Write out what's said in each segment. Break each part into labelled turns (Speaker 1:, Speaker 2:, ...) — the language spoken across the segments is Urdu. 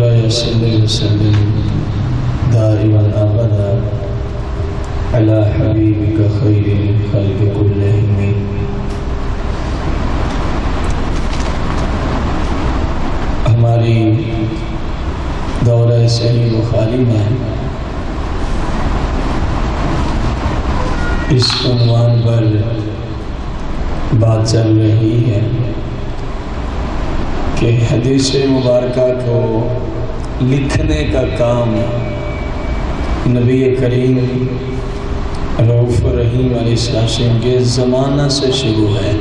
Speaker 1: مولاي صل وسلم دائما ابدا على حبيبك خير الخلق كلهم. ہماری دورہ صحیح بخاری میں اس عنوان پر بات چل رہی ہے کہ حدیث مبارکہ کو لکھنے کا کام نبی کریم رؤوف الرحیم علیہ السلام کے زمانہ سے شروع ہے،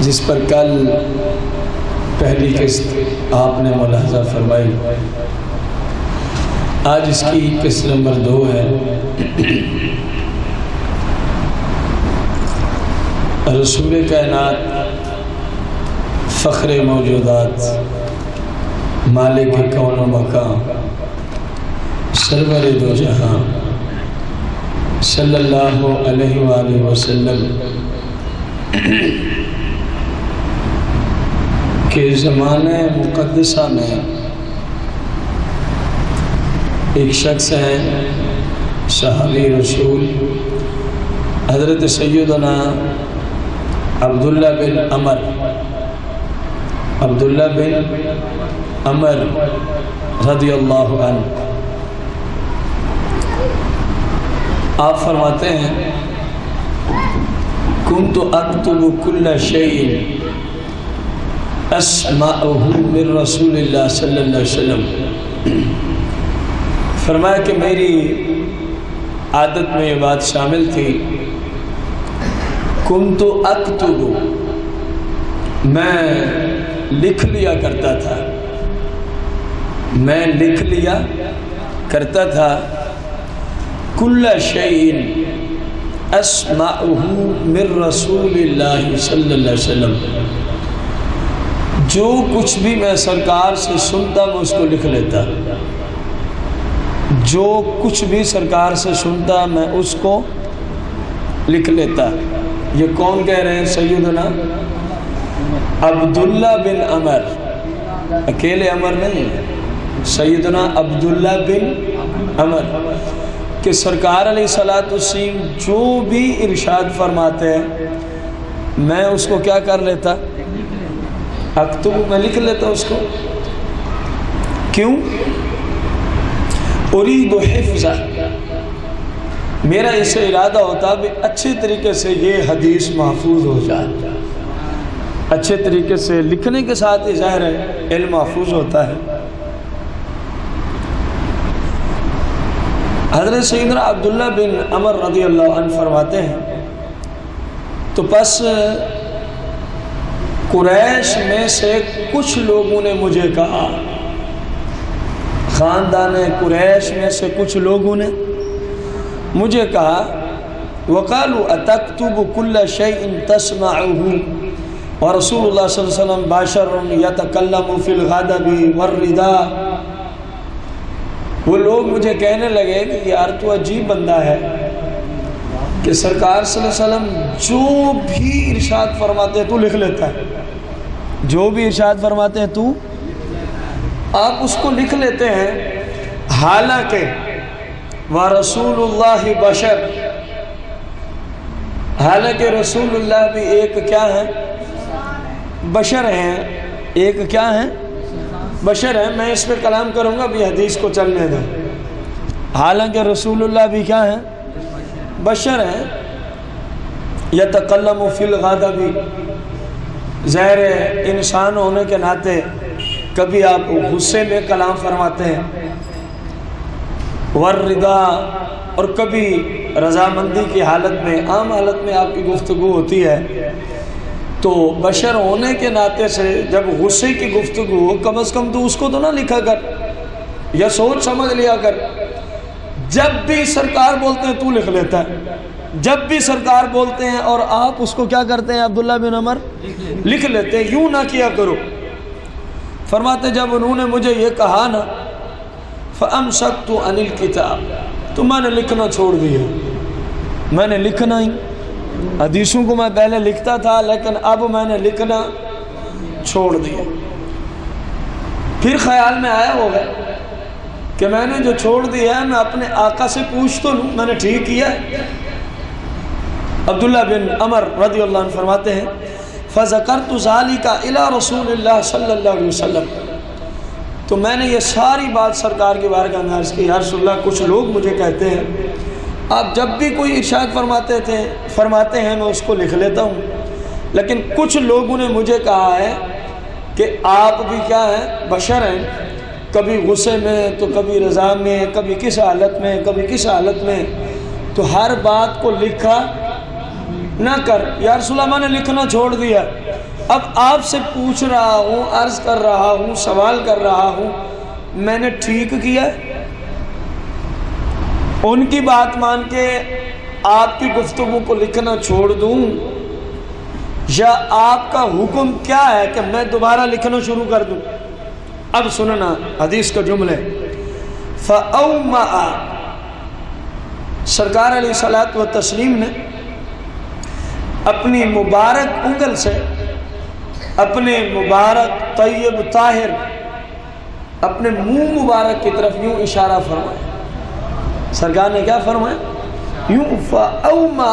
Speaker 1: جس پر کل پہلی قسط آپ نے ملاحظہ فرمائی. آج اس کی قسط نمبر 2 ہے. رسول کائنات، فخر موجودات، مالک کون و مکان، سرور دو جہاں صلی اللہ علیہ وآلہ وسلم کے زمانے مقدسہ میں ایک شخص ہیں، صحابی رسول حضرت سیدنا عبداللہ بن عمر رضی اللہ عنہ. آپ فرماتے ہیں کنت اکتب کل شیء اسمعہ من رسول اللہ صلی اللہ علیہ وسلم. فرمایا کہ میری عادت میں یہ بات شامل تھی، کنت اکتب، میں لکھ لیا کرتا تھا کل شیء اسمعہ من رسول اللہ صلی اللہ علیہ وسلم، جو کچھ بھی میں سرکار سے سنتا میں اس کو لکھ لیتا، جو کچھ بھی سرکار سے سنتا میں اس کو لکھ لیتا. یہ کون کہہ رہے ہیں؟ سیدنا عبداللہ بن عمر، اکیلے عمر نہیں، سیدنا عبداللہ بن عمر، کہ سرکار علیہ السلام جو بھی ارشاد فرماتے ہیں میں اس کو کیا کر لیتا؟ اکتب، میں لکھ لیتا اس کو. کیوں؟ اريد حفظہ، میرا اسے ارادہ ہوتا بھی اچھے طریقے سے یہ حدیث محفوظ ہو جائے. اچھے طریقے سے لکھنے کے ساتھ ظاہر ہے علم محفوظ ہوتا ہے. حضرت سیدنا عبداللہ بن عمر رضی اللہ عنہ فرماتے ہیں تو پس قریش میں سے کچھ لوگوں نے مجھے کہا، خاندان قریش میں سے کچھ لوگوں نے مجھے کہا، وقالوا اتکتب کل شیء تسمعه ورسول اللہ صلی اللہ علیہ وسلم بشر یتکلم فی الغضب والرضا. وہ لوگ مجھے کہنے لگے کہ یار تو عجیب بندہ ہے کہ سرکار صلی اللہ علیہ وسلم جو بھی ارشاد فرماتے ہیں تو لکھ لیتا ہے، جو بھی ارشاد فرماتے ہیں تو آپ اس کو لکھ لیتے ہیں. حالانکہ وَرَسُولُ اللَّهِ بَشَرٌ، حالانکہ رسول اللہ بھی ایک کیا ہے؟ بشر ہیں. ایک کیا ہے؟ بشر ہیں. میں اس پہ کلام کروں گا، بھی حدیث کو چلنے دیں. حالانکہ رسول اللہ بھی کیا ہیں؟ بشر ہیں. یتکلم فی الغضب، ظاہر انسان ہونے کے ناطے کبھی آپ غصے میں کلام فرماتے ہیں، والرضا، اور کبھی رضامندی کی حالت میں، عام حالت میں آپ کی گفتگو ہوتی ہے. تو بشر ہونے کے ناطے سے جب غصے کی گفتگو ہو، کم از کم تو اس کو تو نہ لکھا کر یا سوچ سمجھ لیا کر. جب بھی سرکار بولتے ہیں تو لکھ لیتا ہے، جب بھی سرکار بولتے ہیں اور آپ اس کو کیا کرتے ہیں؟ عبداللہ بن عمر لکھ لیتے ہیں. یوں نہ کیا کرو. فرماتے جب انہوں نے مجھے یہ کہا نا، فَأَمْسَكْتُ عَنِ الْكِتَابِ، تو میں نے لکھنا چھوڑ دیا. میں نے لکھنا ہی، حدیثوں کو میں پہلے لکھتا تھا لیکن اب میں نے لکھنا چھوڑ دیا. پھر خیال میں آیا ہوگا کہ میں نے جو چھوڑ دیا ہے میں اپنے آقا سے پوچھ تو لوں میں نے ٹھیک کیا ہے۔ عبداللہ بن عمر رضی اللہ عنہ فرماتے ہیں فَذَكَرْتُ ذَلِكَ إِلَىٰ رَسُولِ اللَّهِ صلی اللہ علیہ وسلم، تو میں نے یہ ساری بات سرکار کی بارگاہ میں عرض کی، یا رسول اللہ کچھ لوگ مجھے کہتے ہیں آپ جب بھی کوئی ارشاد فرماتے ہیں میں اس کو لکھ لیتا ہوں، لیکن کچھ لوگوں نے مجھے کہا ہے کہ آپ بھی کیا ہیں، بشر ہیں، کبھی غصے میں تو کبھی رضا میں، کبھی کس حالت میں کبھی کس حالت میں، تو ہر بات کو لکھا نہ کر۔ یا رسول اللہ میں نے لکھنا چھوڑ دیا، اب آپ سے پوچھ رہا ہوں، عرض کر رہا ہوں، سوال کر رہا ہوں، میں نے ٹھیک کیا؟ ان کی بات مان کے آپ کی گفتگو کو لکھنا چھوڑ دوں، یا آپ کا حکم کیا ہے کہ میں دوبارہ لکھنا شروع کر دوں؟ اب سننا حدیث کا جملے، فَأَوْمَأَ، سرکار علیہ الصلوٰۃ والتسلیم نے اپنی مبارک انگل سے اپنے مبارک طیب طاہر اپنے منہ مبارک کی طرف یوں اشارہ فرمایا۔ سرکار نے کیا فرمایا؟ یوں فَأَوْمَأَ،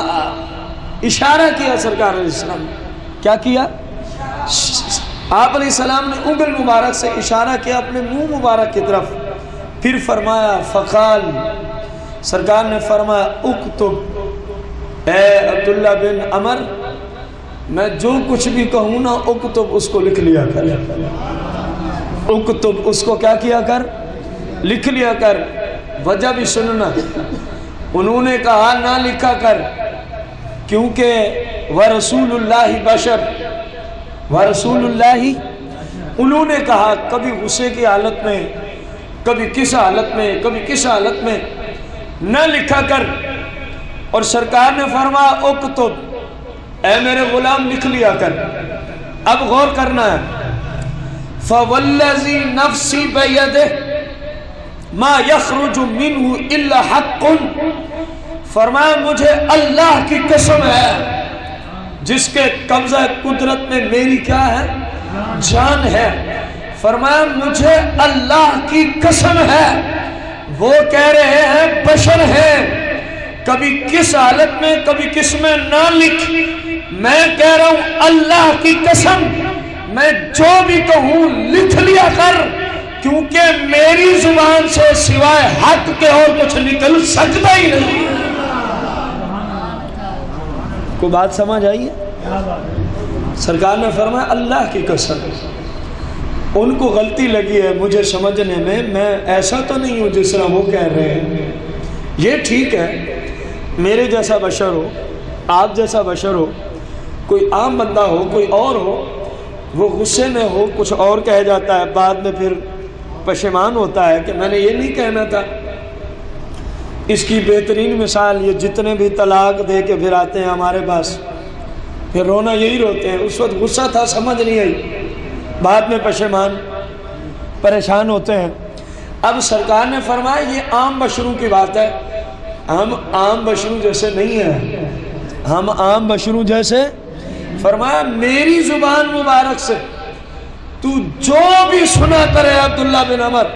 Speaker 1: اشارہ کیا سرکار علیہ السلام نے۔ کیا کیا؟ آپ علیہ السلام نے انگل مبارک سے اشارہ کیا اپنے منہ مبارک کی طرف، پھر فرمایا فقال، سرکار نے فرمایا اکتب، اے عبداللہ بن عمر میں جو کچھ بھی کہوں نا اکتب، اس کو لکھ لیا کر، اکتب، اس کو کیا کیا کر؟ لکھ لیا کر۔ وجہ بھی سننا، انہوں نے کہا نہ لکھا کر، کیونکہ وَرَسُولُ اللَّهِ بَشَرٌ، وَرَسُولُ اللَّهِ، انہوں نے کہا کبھی غصے کی حالت میں، کبھی کس حالت میں، کبھی کس حالت میں، نہ لکھا کر۔ اور سرکار نے فرمایا اکتب، اے میرے غلام لکھ لیا کر۔ اب غور کرنا ہے، فَوَالَّذِي نَفْسِي بِيَدِهِ مَا يَخْرُجُ مِنْهُ إِلَّا حَقٌّ، فرمایا مجھے اللہ کی قسم ہے جس کے قبضہ قدرت میں میری کیا ہے؟ جان ہے۔ فرمایا مجھے اللہ کی قسم ہے، وہ کہہ رہے ہیں بشر ہیں، کبھی کس حالت میں کبھی کس میں نہ لکھ، میں کہہ رہا ہوں اللہ کی قسم میں جو بھی کہوں لکھ لیا کر، کیونکہ میری زبان سے سوائے حق کے اور کچھ نکل سکتا ہی نہیں۔ کوئی بات سمجھ آئی ہے؟ سرکار نے فرمایا اللہ کی قسم، ان کو غلطی لگی ہے مجھے سمجھنے میں ایسا تو نہیں ہوں جس طرح وہ کہہ رہے ہیں، یہ ٹھیک ہے میرے جیسا بشر ہو، آپ جیسا بشر ہو، کوئی عام بندہ ہو، کوئی اور ہو، وہ غصے میں ہو کچھ اور کہہ جاتا ہے، بعد میں پھر پشیمان ہوتا ہے کہ میں نے یہ نہیں کہنا تھا۔ اس کی بہترین مثال یہ جتنے بھی طلاق دے کے پھر آتے ہیں ہمارے پاس، پھر رونا یہی روتے ہیں، اس وقت غصہ تھا سمجھ نہیں آئی، بعد میں پشیمان پریشان ہوتے ہیں۔ اب سرکار نے فرمایا یہ عام بشروں کی بات ہے، ہم عام بشروں جیسے نہیں ہیں، ہم عام بشروں جیسے، فرمایا میری زبان مبارک سے تو جو بھی سنا کرے عبداللہ بن عمر،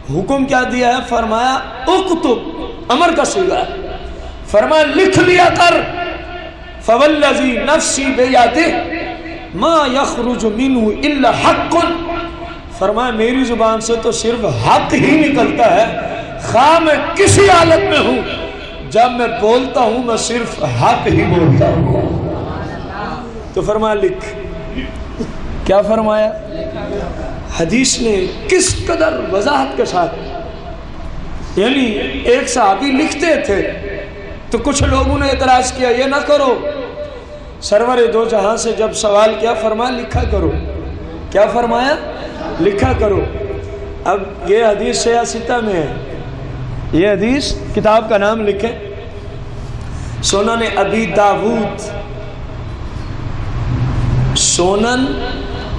Speaker 1: حکم کیا دیا ہے؟ فرمایا اکتب، امر کا صیغہ ہے، فرمایا لکھ لیا کر، فوالذی نفسی بیدہ ما یخرج منہ الا حق، فرمایا میری زبان سے تو صرف حق ہی نکلتا ہے، خواہ میں کسی حالت میں ہوں، جب میں بولتا ہوں میں صرف حق ہی بولتا ہوں۔ تو فرمایا لکھ، کیا فرمایا؟ حدیث نے کس قدر وضاحت کے ساتھ، یعنی ایک صحابی لکھتے تھے تو کچھ لوگوں نے اعتراض کیا یہ نہ کرو، سرور دو جہاں سے جب سوال کیا فرمایا لکھا کرو، کیا فرمایا؟ لکھا کرو۔ اب یہ حدیث سیاہ ستہ میں ہے، یہ حدیث کتاب کا نام لکھیں، سنن ابی داود، سنن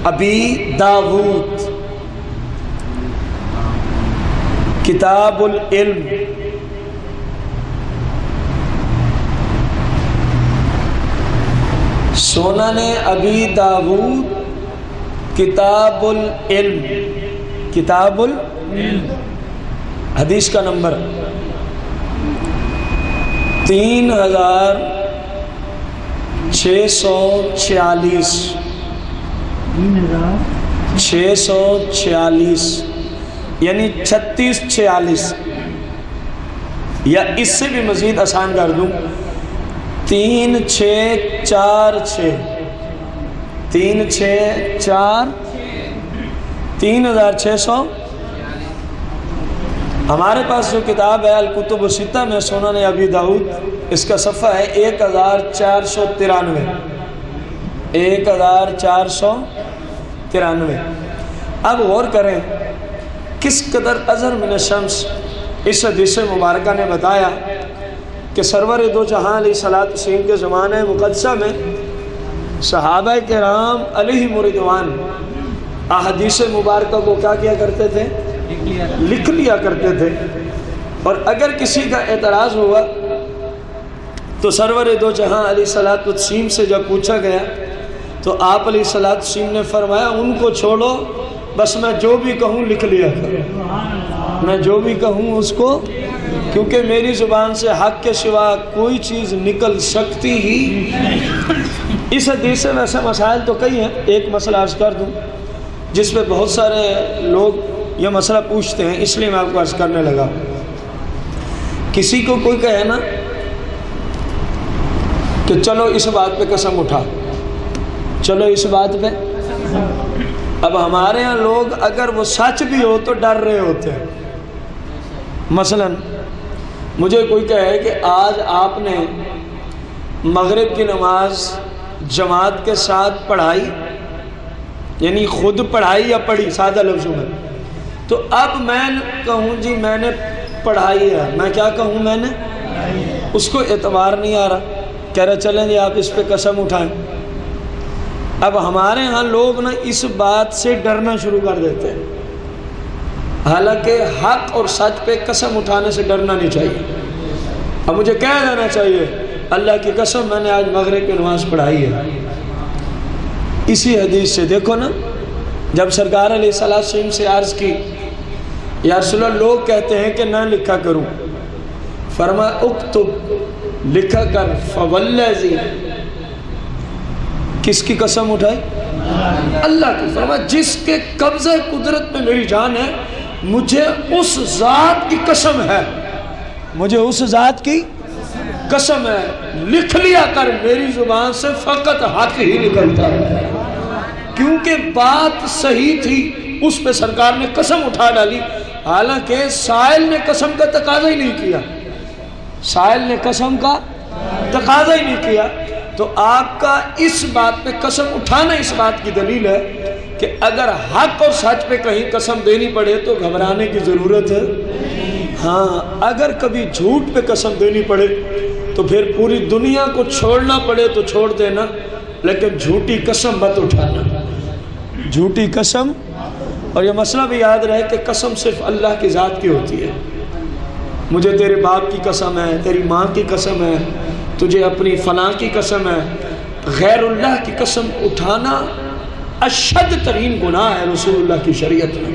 Speaker 1: ابی داود، کتاب العلم، سنن ابی داود کتاب العلم، کتاب العلم، حدیث کا نمبر 3646 646 یعنی 3646، یا اس سے بھی مزید آسان کر دوں 3646 3600۔ ہمارے پاس جو کتاب ہے الکتب الستہ میں سنن ابی داؤد، اس کا صفحہ ہے 1493، 1493۔ اب غور کریں کس قدر اظہر من الشمس اس حدیث مبارکہ نے بتایا کہ سرور دو جہاں علیہ الصلوۃ والسلام کے زمانے مقدسہ میں صحابہ کرام علیہم رضوان احادیث مبارکہ کو کیا کیا کرتے تھے؟ لکھ لیا کرتے تھے، اور اگر کسی کا اعتراض ہوا تو سرور دو جہاں علیہ الصلوۃ والسلام سے جب پوچھا گیا تو آپ علیہ الصلوۃ والسلام نے فرمایا ان کو چھوڑو، بس میں جو بھی کہوں لکھ لیا کرو، میں جو بھی کہوں اس کو، کیونکہ میری زبان سے حق کے سوا کوئی چیز نکل سکتی ہی۔ اس حدیث سے ویسے مسائل تو کئی ہیں، ایک مسئلہ عرض کر دوں جس پہ بہت سارے لوگ یہ مسئلہ پوچھتے ہیں، اس لیے میں آپ کو عرض کرنے لگا۔ کسی کو کوئی کہے نا کہ چلو اس بات پہ قسم اٹھا، چلو اس بات پہ، اب ہمارے ہاں لوگ اگر وہ سچ بھی ہو تو ڈر رہے ہوتے ہیں۔ مثلا مجھے کوئی کہے کہ آج آپ نے مغرب کی نماز جماعت کے ساتھ پڑھائی، یعنی خود پڑھائی یا پڑھی، سادہ لفظوں میں، تو اب میں کہوں جی میں نے پڑھائی ہے، میں کیا کہوں میں نے، اس کو اعتبار نہیں آ رہا، کہہ رہے چلیں جی آپ اس پہ قسم اٹھائیں۔ اب ہمارے ہاں لوگ نا اس بات سے ڈرنا شروع کر دیتے ہیں، حالانکہ حق اور سچ پہ قسم اٹھانے سے ڈرنا نہیں چاہیے۔ اب مجھے کہہ دینا چاہیے اللہ کی قسم میں نے آج مغرب کی نماز پڑھائی ہے، اسی حدیث سے دیکھو نا، جب سرکار علیہ السلام سے عرض کی یا رسول اللہ لوگ کہتے ہیں کہ نہ لکھا کروں، فرمایا اکتب، لکھا کر، فوالذی، کس کی قسم اٹھائی؟ اللہ کی۔ فرمایا جس کے قبضہ قدرت میں میری جان ہے، مجھے اس ذات کی قسم ہے، مجھے اس ذات کی قسم ہے، لکھ لیا کر، میری زبان سے فقط حق ہی نکلتا ہے، کیونکہ بات صحیح تھی، اس پہ سرکار نے قسم اٹھا ڈالی، حالانکہ سائل نے قسم کا تقاضا ہی نہیں کیا، سائل نے قسم کا تقاضا ہی نہیں کیا۔ تو آپ کا اس بات پہ قسم اٹھانا اس بات کی دلیل ہے کہ اگر حق اور سچ پہ کہیں قسم دینی پڑے تو گھبرانے کی ضرورت ہے۔ ہاں اگر کبھی جھوٹ پہ قسم دینی پڑے تو پھر پوری دنیا کو چھوڑنا پڑے تو چھوڑ دینا، لیکن جھوٹی قسم مت اٹھانا، جھوٹی قسم۔ اور یہ مسئلہ بھی یاد رہے کہ قسم صرف اللہ کی ذات کی ہوتی ہے، مجھے تیرے باپ کی قسم ہے، تیری ماں کی قسم ہے، تجھے اپنی فلاں کی قسم ہے، غیر اللہ کی قسم اٹھانا اشد ترین گناہ ہے رسول اللہ کی شریعت میں۔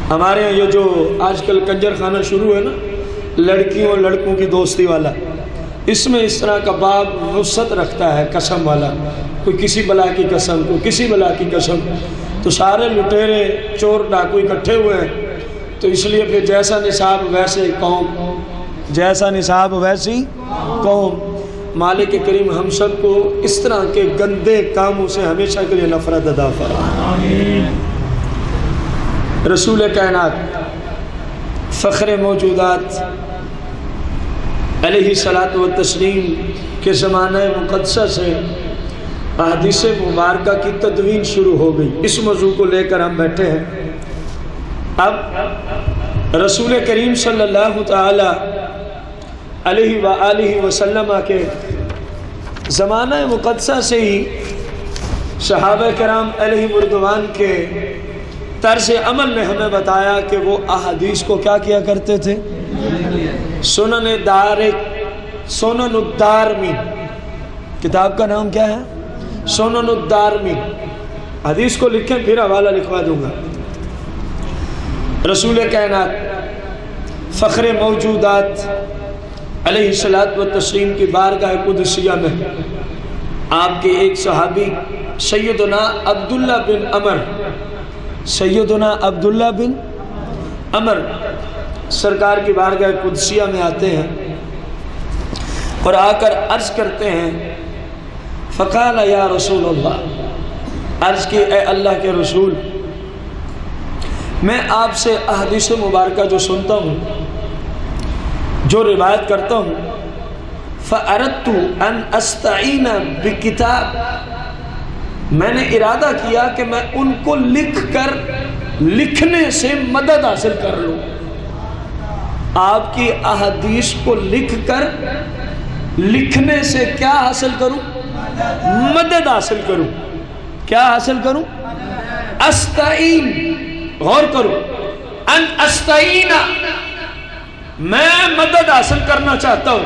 Speaker 1: ہمارے یہاں یہ جو آج کل کنجر خانہ شروع ہے نا، لڑکیوں اور لڑکوں کی دوستی والا، اس میں اس طرح کا باب وسعت رکھتا ہے قسم والا، کوئی کسی بلا کی قسم، کوئی کسی بلا کی قسم، تو سارے لٹیرے چور ڈاکو اکٹھے ہوئے ہیں، تو اس لیے پھر جیسا نصاب ویسے قوم، جیسا نصاب ویسی قوم۔ مالک کریم ہم سب کو اس طرح کے گندے کاموں سے ہمیشہ کے لیے نفرت عطا فرمائے۔ رسول کائنات فخر موجودات علیہ الصلاۃ والتسلیم کے زمانہ مقدسہ سے احادیث مبارکہ کی تدوین شروع ہو گئی۔ اس موضوع کو لے کر ہم بیٹھے ہیں۔ اب رسول کریم صلی اللہ تعالی علیہ وآلہ وسلم کے زمانہ مقدسہ سے ہی صحابہ کرام علیہ رضوان کے طرز عمل نے ہمیں بتایا کہ وہ احادیث کو کیا کیا کرتے تھے؟ سنن الدارمی، کتاب کا نام کیا ہے؟ سنن الدارمی۔ حدیث کو لکھیں، پھر حوالہ لکھوا دوں گا۔ رسول کائنات فخر موجودات علیہ الصلوۃ والتسلیم کی بارگاہ قدسیہ میں آپ کے ایک صحابی سیدنا عبداللہ بن عمر سرکار کی بارگاہ قدسیہ میں آتے ہیں اور آ کر عرض کرتے ہیں، فقال یا رسول اللہ، عرض کی اے اللہ کے رسول، میں آپ سے احادیث مبارکہ جو سنتا ہوں، جو روایت کرتا ہوں، فَأَرَدْتُ أَنْ أَسْتَعِينَ بِكِتَابٍ، میں نے ارادہ کیا کہ میں ان کو لکھنے سے مدد حاصل کر لوں، آپ کی احادیث کو لکھ کر لکھنے سے کیا حاصل کروں؟ مدد حاصل کروں۔ کیا حاصل کروں؟ استعین، غور کرو، ان استعین، میں مدد حاصل کرنا چاہتا ہوں۔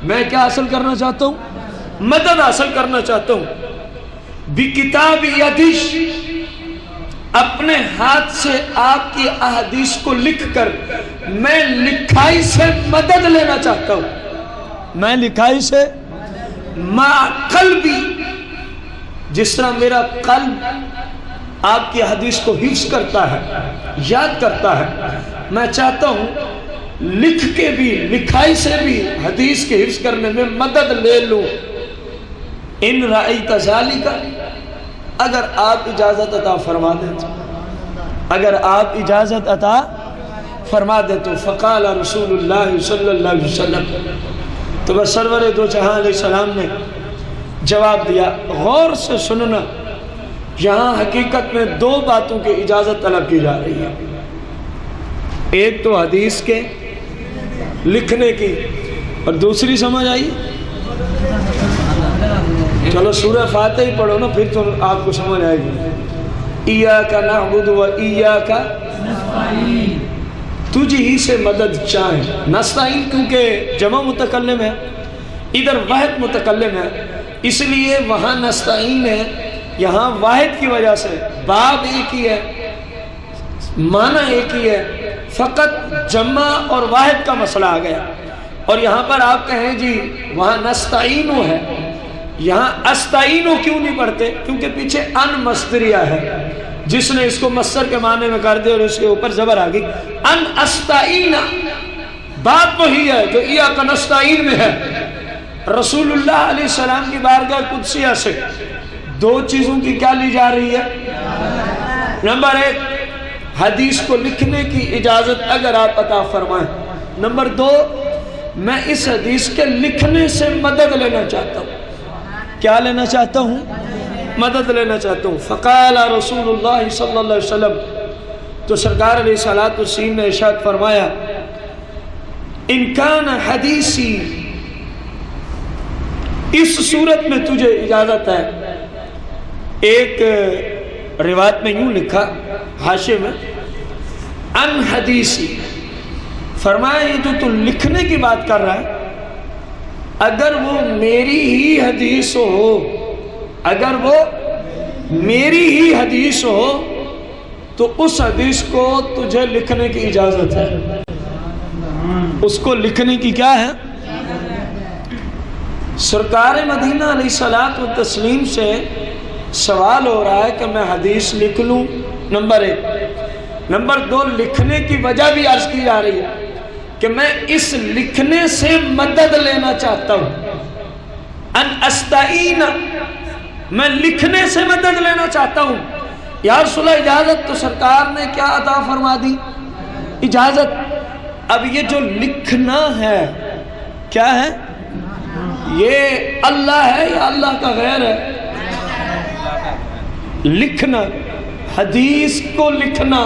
Speaker 1: میں کیا حاصل کرنا چاہتا ہوں؟ مدد حاصل کرنا چاہتا ہوں۔ بکتاب یدی، اپنے ہاتھ سے آپ کی احادیث کو لکھ کر میں لکھائی سے مدد لینا چاہتا ہوں۔ میں لکھائی سے مع قلبی، جس طرح میرا قلب آپ کی حدیث کو حفظ کرتا ہے، یاد کرتا ہے، میں چاہتا ہوں لکھ کے بھی، لکھائی سے بھی حدیث کے حفظ کرنے میں مدد لے لوں۔ ان رأیت ذالک، اگر آپ اجازت عطا فرما دیں تو، اگر آپ اجازت عطا فرما دیں تو، فقال رسول اللہ صلی اللہ علیہ وسلم، تو بس سرور دو جہاں علیہ السلام نے جواب دیا۔ غور سے سننا، یہاں حقیقت میں دو باتوں کی اجازت طلب کی جا رہی ہے، ایک تو حدیث کے لکھنے کی، اور دوسری سمجھ آئی؟ چلو سورہ فاتحہ ہی پڑھو نا، پھر تو آپ کو سمجھ آئے گی۔ ایاک نعبد و ایاک نستعین، تجھ ہی سے مدد چاہیں۔ نستعین کیونکہ جمع متکلم ہے، ادھر واحد متکلم ہے، اس لیے وہاں نستعین ہے، یہاں واحد کی وجہ سے باب ایک ہی ہے، معنی ایک ہی ہے، فقط جمع اور واحد کا مسئلہ آ گیا۔ اور یہاں پر آپ کہیں جی وہاں نستعینو ہے، یہاں استعینو کیوں نہیں پڑھتے؟ کیونکہ پیچھے ان مصدریہ ہے، جس نے اس کو مصدر کے معنی میں کر دیا اور اس کے اوپر زبر آ گئی۔ ان استعین، بات وہی ہے جو ایاک نستعین میں ہے۔ رسول اللہ علیہ السلام کی بارگاہ قدسیہ سے دو چیزوں کی کیا لی جا رہی ہے؟ نمبر ایک، حدیث کو لکھنے کی اجازت اگر آپ عطا فرمائیں۔ نمبر دو، میں اس حدیث کے لکھنے سے مدد لینا چاہتا ہوں۔ کیا لینا چاہتا ہوں؟ مدد لینا چاہتا ہوں۔ فقال رسول اللہ صلی اللہ علیہ وسلم، تو سرکار علیہ الصلوۃ والتسلیم نے ارشاد فرمایا، ان کان حدیثی، اس صورت میں تجھے اجازت ہے۔ ایک روایت میں یوں لکھا حاشیے میں، ان حدیثی، فرمایا یہ جو تو لکھنے کی بات کر رہا ہے، اگر وہ میری ہی حدیث ہو، اگر وہ میری ہی حدیث ہو تو اس حدیث کو تجھے لکھنے کی اجازت ہے۔ اس کو لکھنے کی کیا ہے؟ سرکار مدینہ علیہ الصلوۃ والتسلیم سے سوال ہو رہا ہے کہ میں حدیث لکھ لوں، نمبر ایک۔ نمبر دو، لکھنے کی وجہ بھی عرض کی جا رہی ہے کہ میں اس لکھنے سے مدد لینا چاہتا ہوں۔ ان استعین، میں لکھنے سے مدد لینا چاہتا ہوں۔ یا رسول اللہ اجازت، تو سرکار نے کیا عطا فرما دی؟ اجازت۔ اب یہ جو لکھنا ہے کیا ہے؟ یہ اللہ ہے یا اللہ کا غیر ہے؟ لکھنا، حدیث کو لکھنا،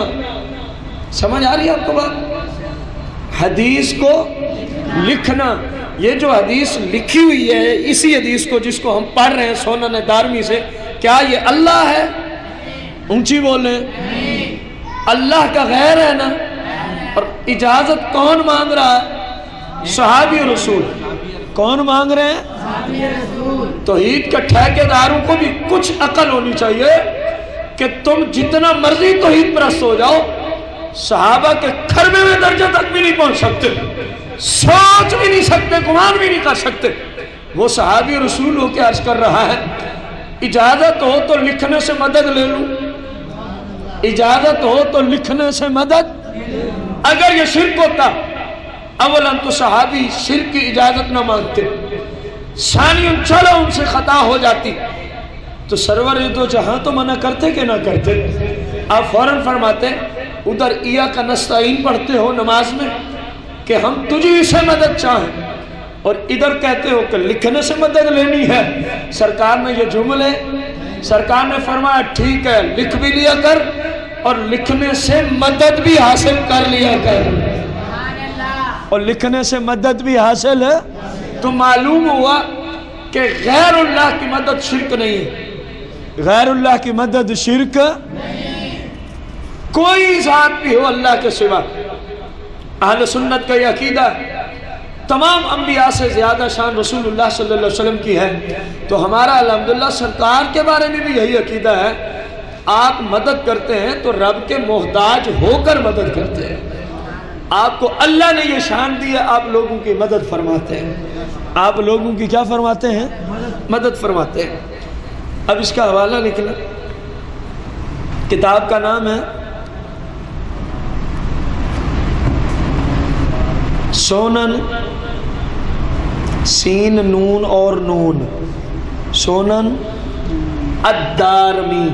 Speaker 1: سمجھ آ رہی ہے آپ کو بات؟ حدیث کو لکھنا، یہ جو حدیث لکھی ہوئی ہے، اسی حدیث کو جس کو ہم پڑھ رہے ہیں سنن دارمی سے، کیا یہ اللہ ہے؟ اونچی بولیں، اللہ کا غیر ہے نا؟ اور اجازت کون مانگ رہا ہے؟ صحابی رسول۔ کون مانگ رہے ہیں؟ توحید کے ٹھیکیداروں کو بھی کچھ عقل ہونی چاہیے کہ تم جتنا مرضی توحید پرست ہو جاؤ، صحابہ کے خربے میں درجہ تک بھی نہیں پہنچ سکتے، سوچ بھی نہیں سکتے، گمان بھی نہیں کر سکتے۔ وہ صحابی رسول ہو کے عرض کر رہا ہے اجازت ہو تو لکھنے سے مدد لے لوں، اجازت ہو تو لکھنے سے مدد۔ اگر یہ شرک ہوتا اولا تو صحابی شرک کی اجازت نہ مانگتے، ثانیاً چلو ان سے خطا ہو جاتی تو سرور دو جہاں تو منع کرتے کہ نہ کرتے؟ آپ فوراً فرماتے ادھر ایاک نستعین پڑھتے ہو نماز میں کہ ہم تجھی سے مدد چاہیں، اور ادھر کہتے ہو کہ لکھنے سے مدد لینی ہے۔ سرکار نے یہ جملے، سرکار نے فرمایا ٹھیک ہے لکھ بھی لیا کر اور لکھنے سے مدد بھی حاصل کر لیا کر، اور لکھنے سے مدد بھی حاصل ہے۔ تو معلوم ہوا کہ غیر اللہ کی مدد شرک نہیں ہے، غیر اللہ کی مدد شرک کوئی ذات بھی ہو اللہ کے سوا۔ اہل سنت کا یہ عقیدہ تمام انبیاء سے زیادہ شان رسول اللہ صلی اللہ علیہ وسلم کی ہے، تو ہمارا الحمدللہ سرکار کے بارے میں بھی یہی عقیدہ ہے، آپ مدد کرتے ہیں تو رب کے محتاج ہو کر مدد کرتے ہیں۔ آپ کو اللہ نے یہ شان دی ہے، آپ لوگوں کی مدد فرماتے ہیں، آپ لوگوں کی کیا فرماتے ہیں؟ مدد فرماتے ہیں۔ اب اس کا حوالہ نکلا، کتاب کا نام ہے سونن، سین نون اور نون، سونن الدارمی،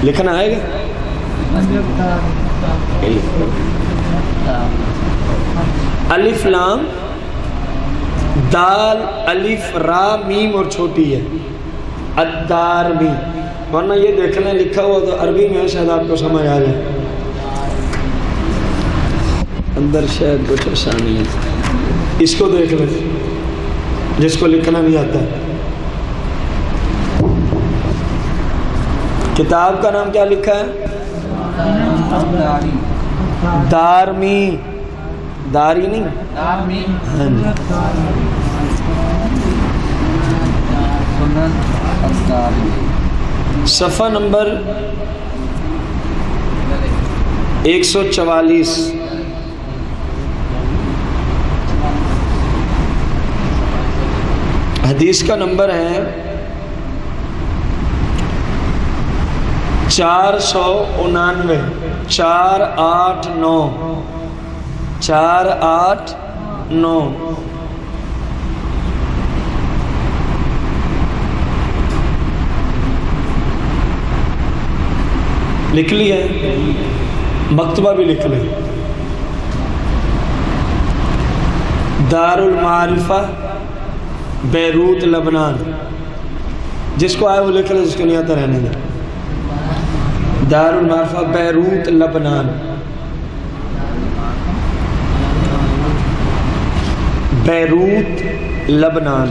Speaker 1: لکھنا آئے گا؟ الف لام دال الف را میم اور چھوٹی ہے الدارمی، ورنہ یہ دیکھنا لکھا ہوا تو عربی میں شاید آپ کو سمجھ آ جائے، اندر شاید کچھ آسانی ہے، اس کو دیکھ لیں جس کو لکھنا نہیں آتا۔ کتاب کا نام کیا لکھا ہے؟ دارمی، داری نہیں، صفحہ نمبر 144، حدیث کا نمبر ہے 499، 489، 489۔ لکھ لی ہے؟ مکتبہ بھی لکھ لیں، دار المعارفہ بیروت لبنان، جس کو آئے وہ لکھ لیں، جس کو نہیں آتا رہنے دیں۔ دار المعارفہ بیروت لبنان، بیروت لبنان۔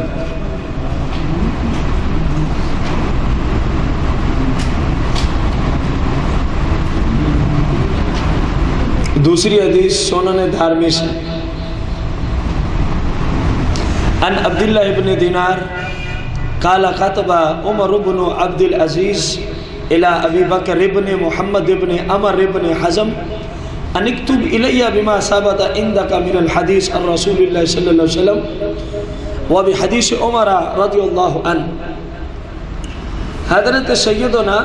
Speaker 1: دوسری حدیث سنن دارمی سے، ان عبداللہ ابن دینار قال خطب عمر بن عبد العزیز الى ابی بکر ابن محمد ابن عمر ابن حزم ان اکتب الی بما ثبت عندک من الحدیث عن رسول اللہ صلی اللہ علیہ وسلم و بحدیث عمر رضی اللہ عنہ۔ حضرت سیدنا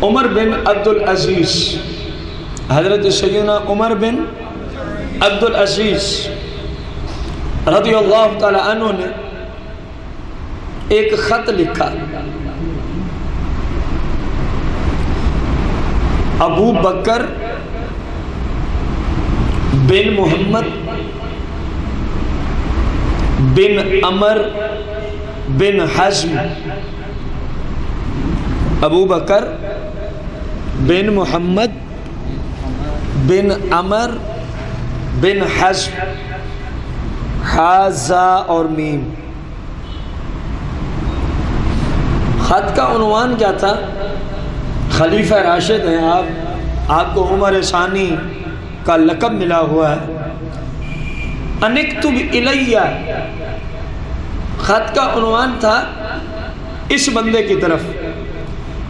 Speaker 1: عمر بن عبد العزیز، حضرت سیدنا عمر بن عبد العزیز رضی اللہ تعالی عنہ نے ایک خط لکھا، ابو بکر بن محمد بن عمر بن حزم، ابو بکر بن محمد بن عمر بن حزم، حازا اور میم۔ خط کا عنوان کیا تھا؟ خلیفہ راشد ہیں آپ کو عمر ثانی کا لقب ملا ہوا ہے۔ انکتب الیہ، خط کا عنوان تھا اس بندے کی طرف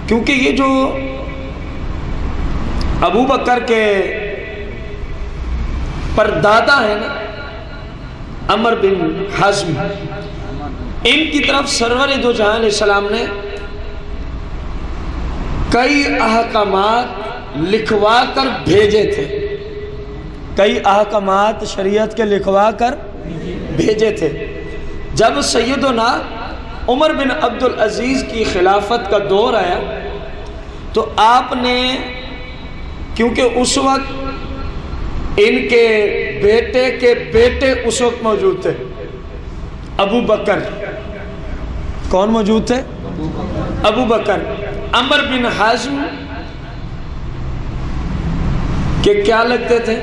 Speaker 1: کیونکہ یہ جو ابو بکر کے پردادا ہیں نا عمر بن حزم، ان کی طرف سرور دو جہاں علیہ السلام نے کئی احکامات لکھوا کر بھیجے تھے، کئی احکامات شریعت کے لکھوا کر بھیجے تھے۔ جب سیدنا عمر بن عبد العزیز کی خلافت کا دور آیا تو آپ نے، کیونکہ اس وقت ان کے بیٹے اس وقت موجود تھے، ابو بکر، کون موجود تھے؟ ابو بکر۔ عمر بن حزم کہ کیا لگتے تھے؟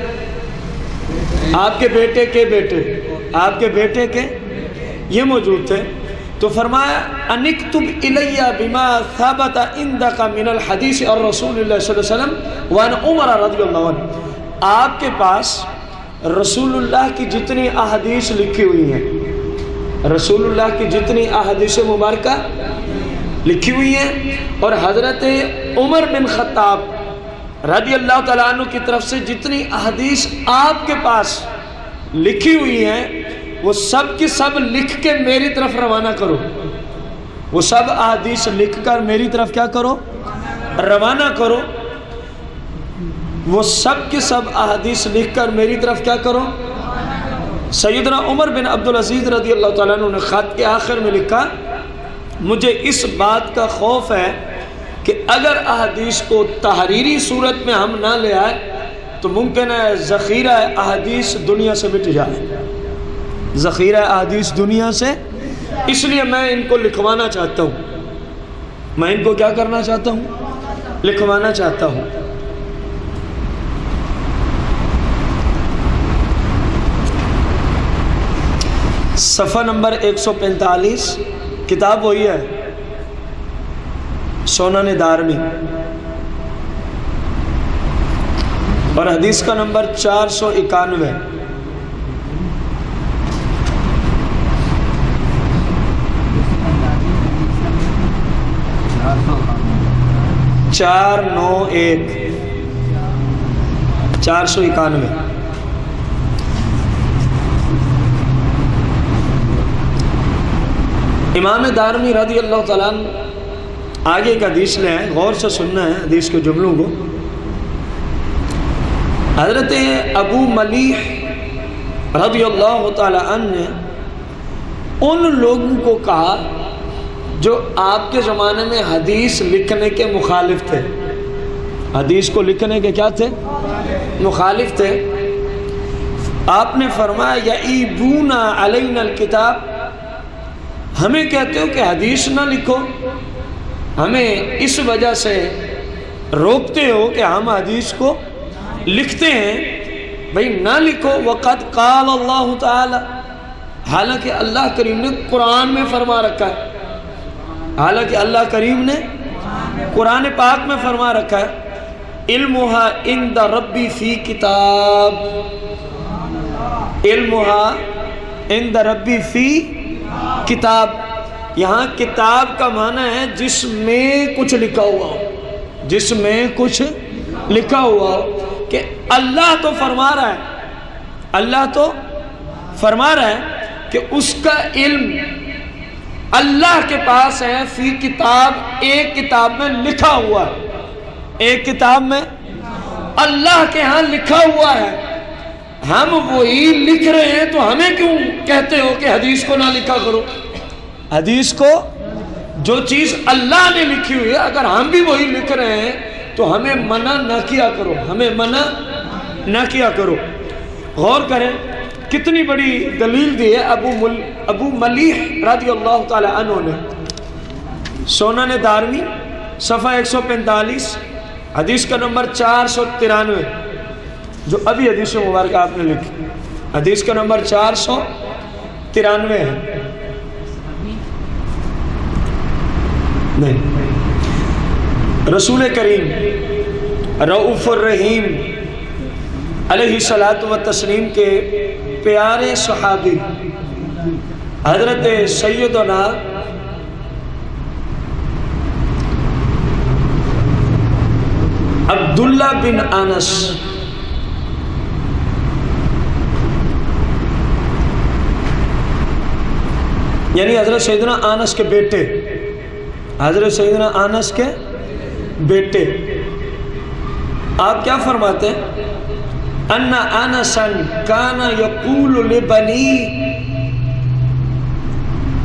Speaker 1: آپ کے بیٹے کے بیٹے، آپ کے بیٹے کے یہ موجود تھے۔ تو فرمایا انکتب الیہ بما ثبت عندک من الحدیث اور رسول اللہ صلی اللہ علیہ وسلم وان عمر رضی اللہ عنہ، آپ کے پاس رسول اللہ کی جتنی احادیث لکھی ہوئی ہیں، رسول اللہ کی جتنی احادیث مبارکہ لکھی ہوئی ہیں، اور حضرت عمر بن خطاب رضی اللہ تعالیٰ عنہ کی طرف سے جتنی احادیث آپ کے پاس لکھی ہوئی ہیں، وہ سب کی سب لکھ کے میری طرف روانہ کرو، وہ سب احادیث لکھ کر میری طرف کیا کرو؟ روانہ کرو۔ وہ سب کی سب احادیث لکھ کر میری طرف کیا کرو؟ سیدنا عمر بن عبد العزیز رضی اللہ تعالیٰ عنہ نے خط کے آخر میں لکھا، مجھے اس بات کا خوف ہے کہ اگر احادیث کو تحریری صورت میں ہم نہ لے آئے تو ممکن ہے ذخیرہ احادیث دنیا سے مٹ جائے، ذخیرہ احادیث دنیا سے، اس لیے میں ان کو لکھوانا چاہتا ہوں، میں ان کو کیا کرنا چاہتا ہوں؟ لکھوانا چاہتا ہوں۔ صفحہ نمبر 145، کتاب وہی ہے سنن دارمی، اور حدیث کا نمبر 491۔ چار نو ایک 491۔ امام دارمی رضی اللہ تعالیٰ عنہ آگے کا حدیث لے ہیں، غور سے سننا ہے حدیث کے جملوں کو۔ حضرت ابو ملیح رضی اللہ تعالیٰ عنہ نے ان لوگوں کو کہا جو آپ کے زمانے میں حدیث لکھنے کے مخالف تھے، حدیث کو لکھنے کے کیا تھے؟ مخالف تھے۔ آپ نے فرمایا یعیبون علینا الکتاب، ہمیں کہتے ہو کہ حدیث نہ لکھو، ہمیں اس وجہ سے روکتے ہو کہ ہم حدیث کو لکھتے ہیں، بھئی نہ لکھو۔ وقد قال اللہ تعالی، حالانکہ اللہ کریم نے قرآن میں فرما رکھا ہے، حالانکہ اللہ کریم نے قرآن پاک میں فرما رکھا ہے، علمھا عند ربی فی کتاب، علمھا عند ربی فی کتاب۔ یہاں کتاب کا معنی ہے جس میں کچھ لکھا ہوا ہو، جس میں کچھ لکھا ہوا ہو، کہ اللہ تو فرما رہا ہے، اللہ تو فرما رہا ہے کہ اس کا علم اللہ کے پاس ہے، فی کتاب، ایک کتاب میں لکھا ہوا ہے، ایک کتاب میں اللہ کے ہاں لکھا ہوا ہے۔ ہم وہی لکھ رہے ہیں تو ہمیں کیوں کہتے ہو کہ حدیث کو نہ لکھا کرو؟ حدیث کو، جو چیز اللہ نے لکھی ہوئی ہے، اگر ہم بھی وہی لکھ رہے ہیں تو ہمیں منع نہ کیا کرو، ہمیں منع نہ کیا کرو۔ غور کریں کتنی بڑی دلیل دی ہے ابو ملیح رضی اللہ تعالی عنہ نے۔ سنن دارمی صفحہ 145، حدیث کا نمبر 493، جو ابھی حدیث مبارکہ آپ نے لکھی، حدیث کا نمبر 493 ہے۔ نہیں، رسول کریم رؤوف الرحیم علیہ الصلاۃ والتسلیم کے پیارے صحابی حضرت سیدنا عبداللہ بن انس یعنی حضرت سیدنا انس کے بیٹے، حضرت سیدنا انس کے بیٹے، آپ کیا فرماتے ہیں؟ ان انسا کان یقول لبنی،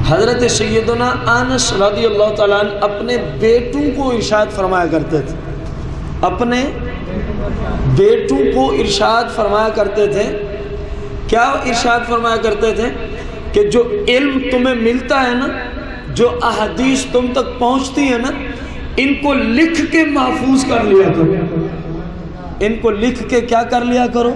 Speaker 1: حضرت سیدنا انس رضی اللہ تعالیٰ عنہ اپنے بیٹوں کو ارشاد فرمایا کرتے تھے، اپنے بیٹوں کو ارشاد فرمایا کرتے تھے، کیا ارشاد فرمایا کرتے تھے؟ کہ جو علم تمہیں ملتا ہے نا، جو احادیث تم تک پہنچتی ہے نا، ان کو لکھ کے محفوظ کر لیا کرو، ان کو لکھ کے کیا کر لیا کرو؟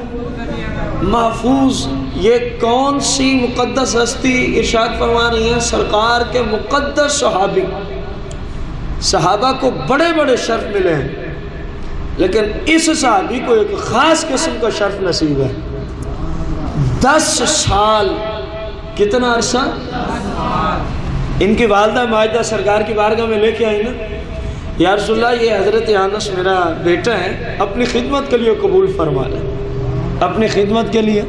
Speaker 1: محفوظ۔ یہ کون سی مقدس ہستی ارشاد فرما رہی ہیں؟ سرکار کے مقدس صحابی، صحابہ کو بڑے بڑے شرف ملے ہیں، لیکن اس صحابی کو ایک خاص قسم کا شرف نصیب ہے۔ 10 سال، کتنا عرصہ؟ ان کی والدہ ماجدہ سرکار کی بارگاہ میں لے کے آئی نا، یا رسول اللہ یہ حضرت انس میرا بیٹا ہے، اپنی خدمت کے لیے قبول فرما لیں، اپنی خدمت کے لیے۔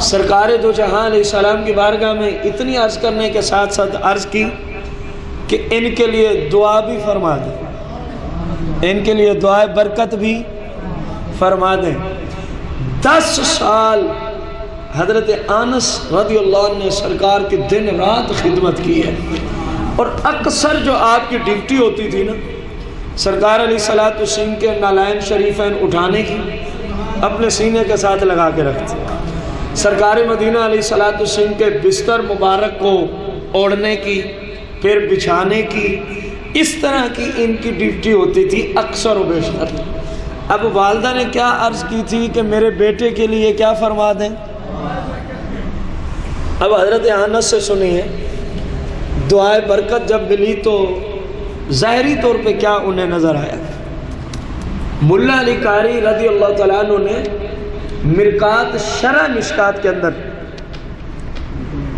Speaker 1: سرکار دو جہاں علیہ السلام کی بارگاہ میں اتنی عرض کرنے کے ساتھ ساتھ عرض کی کہ ان کے لیے دعا بھی فرما دیں، ان کے لیے دعائے برکت بھی فرما دیں۔ 10 سال حضرت انس رضی اللہ عنہ نے سرکار کی دن رات خدمت کی ہے، اور اکثر جو آپ کی ڈیوٹی ہوتی تھی نا، سرکار علیہ الصلوۃ والسلام کے نالین شریفین اٹھانے کی، اپنے سینے کے ساتھ لگا کے رکھتے، سرکار مدینہ علیہ الصلوۃ والسلام کے بستر مبارک کو اوڑھنے کی، پھر بچھانے کی، اس طرح کی ان کی ڈیوٹی ہوتی تھی اکثر و بیشتر۔ اب والدہ نے کیا عرض کی تھی کہ میرے بیٹے کے لیے کیا فرما دیں؟ اب حضرت انس سے سنیے، دعائے برکت جب ملی تو ظاہری طور پہ کیا انہیں نظر آیا؟ ملا علی قاری رضی اللہ تعالیٰ عنہ نے مرکات شرح مشکات کے اندر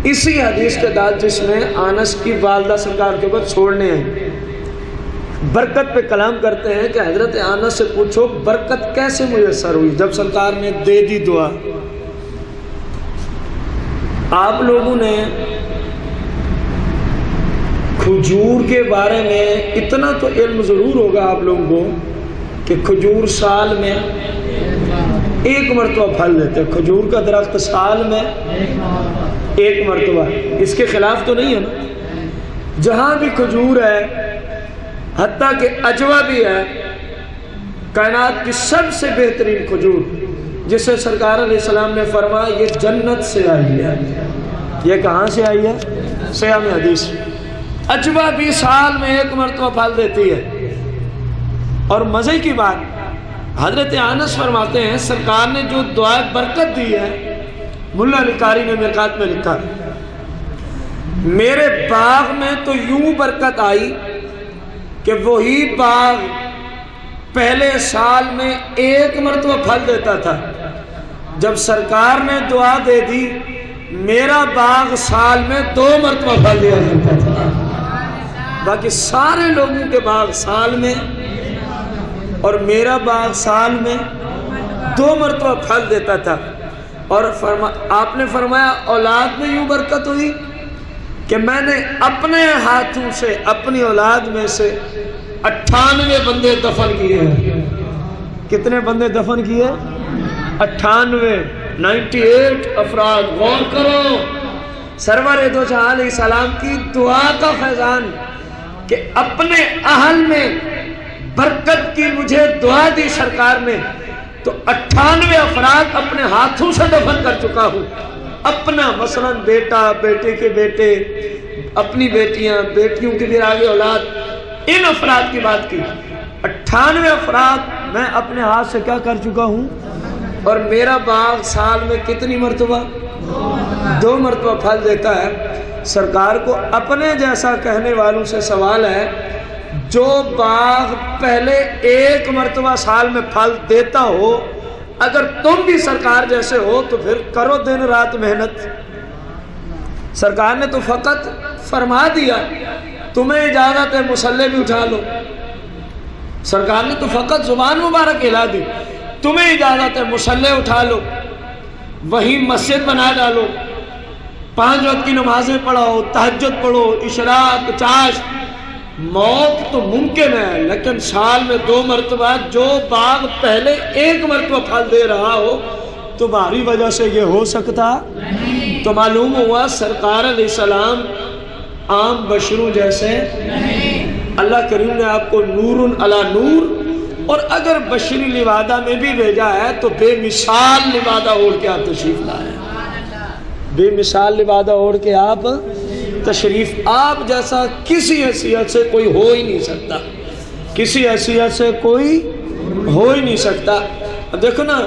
Speaker 1: اسی حدیث کے داد جس میں انس کی والدہ سرکار کے بعد چھوڑنے ہیں، برکت پہ کلام کرتے ہیں کہ حضرت انس سے پوچھو برکت کیسے میسر ہوئی جب سرکار نے دے دی دعا۔ آپ لوگوں نے کھجور کے بارے میں اتنا تو علم ضرور ہوگا آپ لوگوں کو کہ کھجور سال میں 1 مرتبہ پھل دیتے ہیں، کھجور کا درخت سال میں 1 مرتبہ، اس کے خلاف تو نہیں ہے نا؟ جہاں بھی کھجور ہے، حتیٰ کہ عجوہ بھی ہے، کائنات کی سب سے بہترین کھجور، جسے سرکار علیہ السلام نے فرمایا یہ جنت سے آئی ہے۔ یہ کہاں سے آئی ہے؟ صحیح میں حدیث۔ عجوہ بھی سال میں 1 مرتبہ پھل دیتی ہے، اور مزے کی بات حضرت انس فرماتے ہیں سرکار نے جو دعائے برکت دی ہے، ملا علی قاری نے مرکات میں لکھا، میرے باغ میں تو یوں برکت آئی کہ وہی باغ پہلے سال میں 1 مرتبہ پھل دیتا تھا، جب سرکار نے دعا دے دی میرا باغ سال میں 2 مرتبہ پھل دیا کرتا تھا، باقی سارے لوگوں کے باغ سال میں، اور میرا باغ سال میں 2 مرتبہ پھل دیتا تھا۔ اور آپ نے فرمایا اولاد میں یوں برکت ہوئی کہ میں نے اپنے ہاتھوں سے اپنی اولاد میں سے 98 بندے دفن کیے ہیں۔ کتنے بندے دفن کیے؟ 98 افراد۔ غور کرو، سرور دو جہاں علیہ السلام کی دعا کا فیضان کہ اپنے اہل میں برکت کی مجھے دعا دی سرکار نے، تو 98 افراد اپنے ہاتھوں سے دفن کر چکا ہوں۔ اپنا مثلا بیٹا، بیٹے کے بیٹے، اپنی بیٹیاں، بیٹیوں کی بھی آگے اولاد، ان افراد کی بات کی، 98 افراد میں اپنے ہاتھ سے کیا کر چکا ہوں، اور میرا باغ سال میں کتنی مرتبہ؟ 2 مرتبہ پھل دیتا ہے۔ سرکار کو اپنے جیسا کہنے والوں سے سوال ہے، جو باغ پہلے 1 مرتبہ سال میں پھل دیتا ہو، اگر تم بھی سرکار جیسے ہو تو پھر کرو دن رات محنت۔ سرکار نے تو فقط فرما دیا تمہیں اجازت ہے مصلے بھی اٹھا لو، سرکار نے تو فقط زبان مبارک ہلا دی، تمہیں اجازت ہے مصلی اٹھا لو، وہیں مسجد بنا ڈالو، 5 وقت کی نمازیں پڑھو، تہجد پڑھو، اشراق، چاش۔ موت تو ممکن ہے، لیکن سال میں 2 مرتبہ جو باغ پہلے 1 مرتبہ پھل دے رہا ہو، تمہاری وجہ سے یہ ہو سکتا؟ تو معلوم ہوا سرکار علیہ السلام عام بشروں جیسے اللہ کریم نے آپ کو نور علی نور، اور اگر بشری لبادہ میں بھی بھیجا ہے تو بے مثال لبادہ اوڑھ کے آپ تشریف لائے، بے مثال لبادہ اوڑھ کے آپ تشریف، آپ جیسا کسی حیثیت سے کوئی ہو ہی نہیں سکتا، کسی حیثیت سے کوئی ہو ہی نہیں سکتا۔ اب دیکھو نا،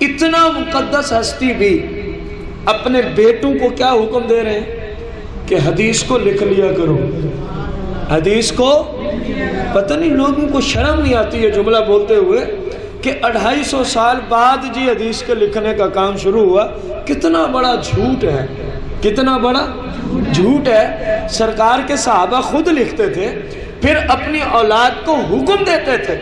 Speaker 1: اتنا مقدس ہستی بھی اپنے بیٹوں کو کیا حکم دے رہے ہیں کہ حدیث کو لکھ لیا کرو، حدیث کو۔ پتہ نہیں لوگوں کو شرم نہیں آتی ہے جملہ بولتے ہوئے کہ 250 سال بعد جی حدیث کے لکھنے کا کام شروع ہوا۔ کتنا بڑا جھوٹ ہے، کتنا بڑا جھوٹ ہے۔ سرکار کے صحابہ خود لکھتے تھے، پھر اپنی اولاد کو حکم دیتے تھے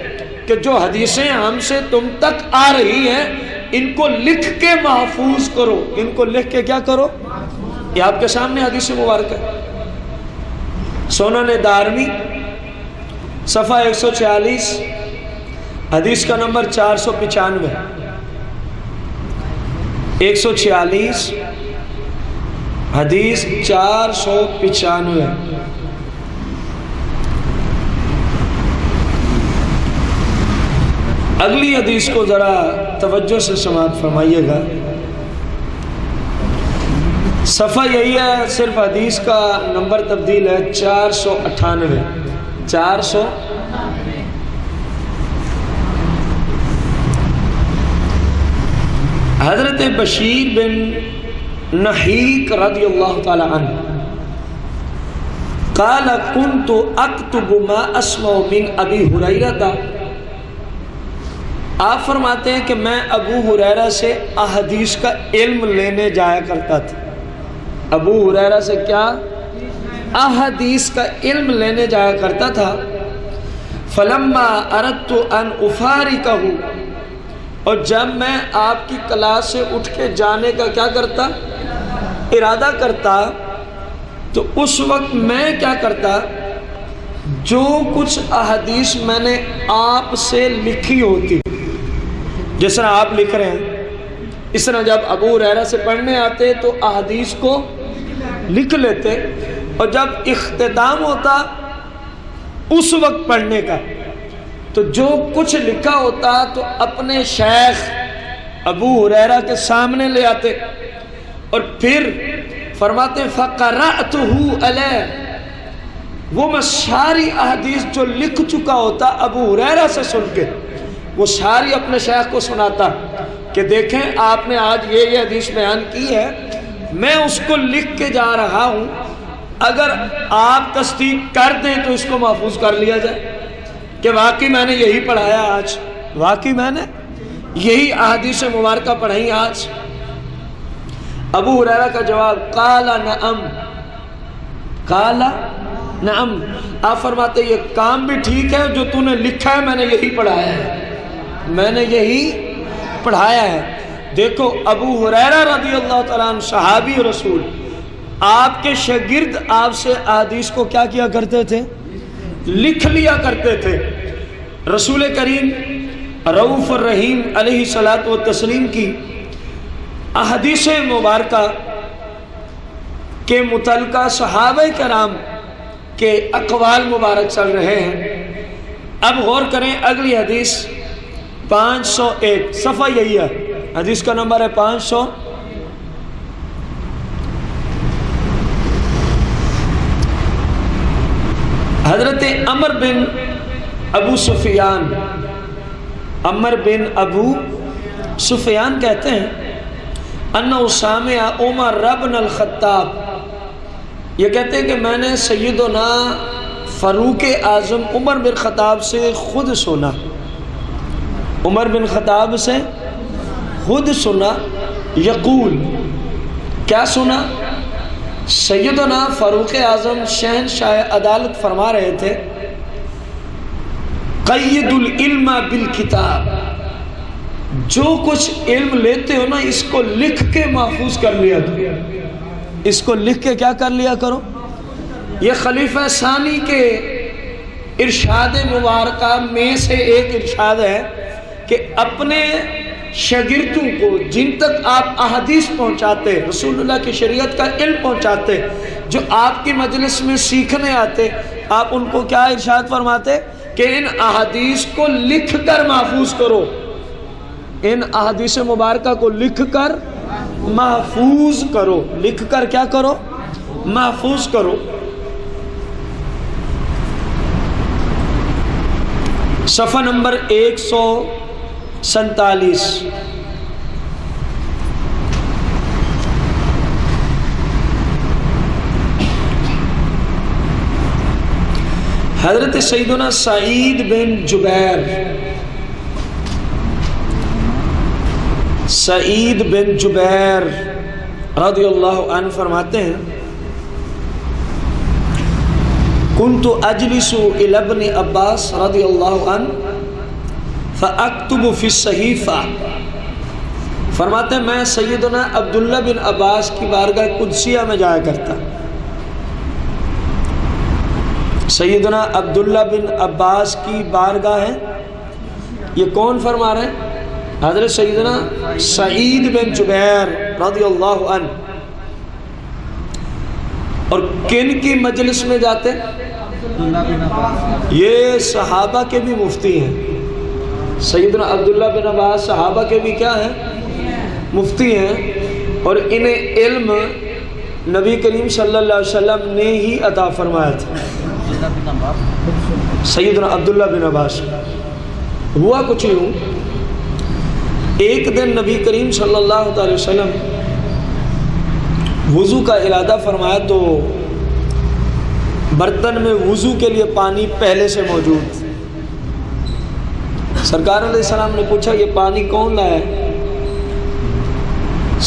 Speaker 1: کہ جو حدیثیں ہم سے تم تک آ رہی ہیں ان کو لکھ کے محفوظ کرو، ان کو لکھ کے کیا کرو؟ یہ آپ کے سامنے حدیث مبارک ہے۔ سنن دارمی صفحہ 146 حدیث کا نمبر 495، 146 حدیث 495۔ اگلی حدیث کو ذرا توجہ سے سماعت فرمائیے گا۔ صفحہ یہی ہے، صرف حدیث کا نمبر تبدیل ہے، 498 400۔ حضرت بشیر بن نحیق رضی اللہ تعالی عنہ قال كنت اكتب ما اسمع من ابی ہریرہ، آپ فرماتے ہیں کہ میں ابو ہریرہ سے احادیث کا علم لینے جایا کرتا تھا۔ ابو ہریرہ سے کیا؟ احادیث کا علم لینے جایا کرتا تھا۔ فلما اردت ان افارقہ، اور جب میں آپ کی کلاس سے اٹھ کے جانے کا کیا کرتا؟ ارادہ کرتا، تو اس وقت میں کیا کرتا؟ جو کچھ احادیث میں نے آپ سے لکھی ہوتی، جس طرح آپ لکھ رہے ہیں، اس طرح جب ابو ہریرہ سے پڑھنے آتے تو احادیث کو لکھ لیتے، اور جب اختتام ہوتا اس وقت پڑھنے کا تو جو کچھ لکھا ہوتا تو اپنے شیخ ابو ہریرہ کے سامنے لے آتے، اور پھر فرماتے فَقَرَأْتُهُ عَلَيْهِ، وہ میں ساری احادیث جو لکھ چکا ہوتا ابو ہریرہ سے سن کے وہ ساری اپنے شیخ کو سناتا کہ دیکھیں آپ نے آج یہ حدیث بیان کی ہے، میں اس کو لکھ کے جا رہا ہوں، اگر آپ تصدیق کر دیں تو اس کو محفوظ کر لیا جائے کہ واقعی میں نے یہی پڑھایا آج، واقعی میں نے یہی احادیث مبارکہ پڑھائی آج۔ ابو ہریرہ کا جواب قال نعم، قال نعم، آپ فرماتے یہ کام بھی ٹھیک ہے، جو تو نے لکھا ہے میں نے یہی پڑھایا ہے، میں نے یہی پڑھایا ہے۔ دیکھو ابو ہریرہ رضی اللہ تعالیٰ عنہ صحابی رسول، آپ کے شاگرد آپ سے احادیث کو کیا کیا کرتے تھے؟ لکھ لیا کرتے تھے۔ رسول کریم رؤوف الرحیم علیہ الصلاۃ والتسلیم کی احادیث مبارکہ کے متعلقہ صحابہ کرام کے اقوال مبارک چل رہے ہیں۔ اب غور کریں، اگلی حدیث 501 صفحہ یہی ہے، حدیث کا نمبر ہے 500۔ حضرت عمر بن ابو سفیان، عمر بن ابو سفیان کہتے ہیں انہ سامع عمر بن الخطاب، یہ کہتے ہیں کہ میں نے سیدنا فاروق اعظم عمر بن خطاب سے خود سنا، عمر بن خطاب سے خود سنا، یقول، کیا سنا؟ سیدنا فاروق اعظم شہنشاہ عدالت فرما رہے تھے قید العلم بالکتاب، جو کچھ علم لیتے ہو نا اس کو لکھ کے محفوظ کر لیا کرو، اس کو لکھ کے کیا کر لیا کرو۔ یہ خلیفہ ثانی کے ارشاد مبارکہ میں سے ایک ارشاد ہے کہ اپنے شاگردوں کو جن تک آپ احادیث پہنچاتے، رسول اللہ کی شریعت کا علم پہنچاتے، جو آپ کی مجلس میں سیکھنے آتے، آپ ان کو کیا ارشاد فرماتے کہ ان احادیث کو لکھ کر محفوظ کرو، ان احادیث مبارکہ کو لکھ کر محفوظ کرو، لکھ کر کیا کرو، محفوظ کرو۔ صفحہ نمبر 147۔ حضرت سیدنا سعید بن جبیر، سعید بن جبیر رضی اللہ عنہ فرماتے ہیں کنت اجلس الی ابن عباس رضی اللہ عنہ فاکتب فی الصحیفہ، فرماتے ہیں میں سیدنا عبداللہ بن عباس کی بارگاہ قدسیہ میں جایا کرتا۔ سیدنا عبداللہ بن عباس کی بارگاہ ہے، یہ کون فرما رہے ہیں؟ حضرت سیدنا سعید بن جبیر رضی اللہ عنہ۔ اور کن کی مجلس میں جاتے؟ یہ صحابہ کے بھی مفتی ہیں، سیدنا عبداللہ بن عباس صحابہ کے بھی کیا ہیں؟ مفتی ہیں، اور انہیں علم نبی کریم صلی اللہ علیہ وسلم نے ہی عطا فرمایا تھا۔ سیدنا عبداللہ بن عباس ہوا کچھ یوں، ایک دن نبی کریم صلی اللہ علیہ وسلم وضو کا ارادہ فرمایا تو برتن میں وضو کے لیے پانی پہلے سے موجود، سرکار علیہ السلام نے پوچھا یہ پانی کون لایا ہے؟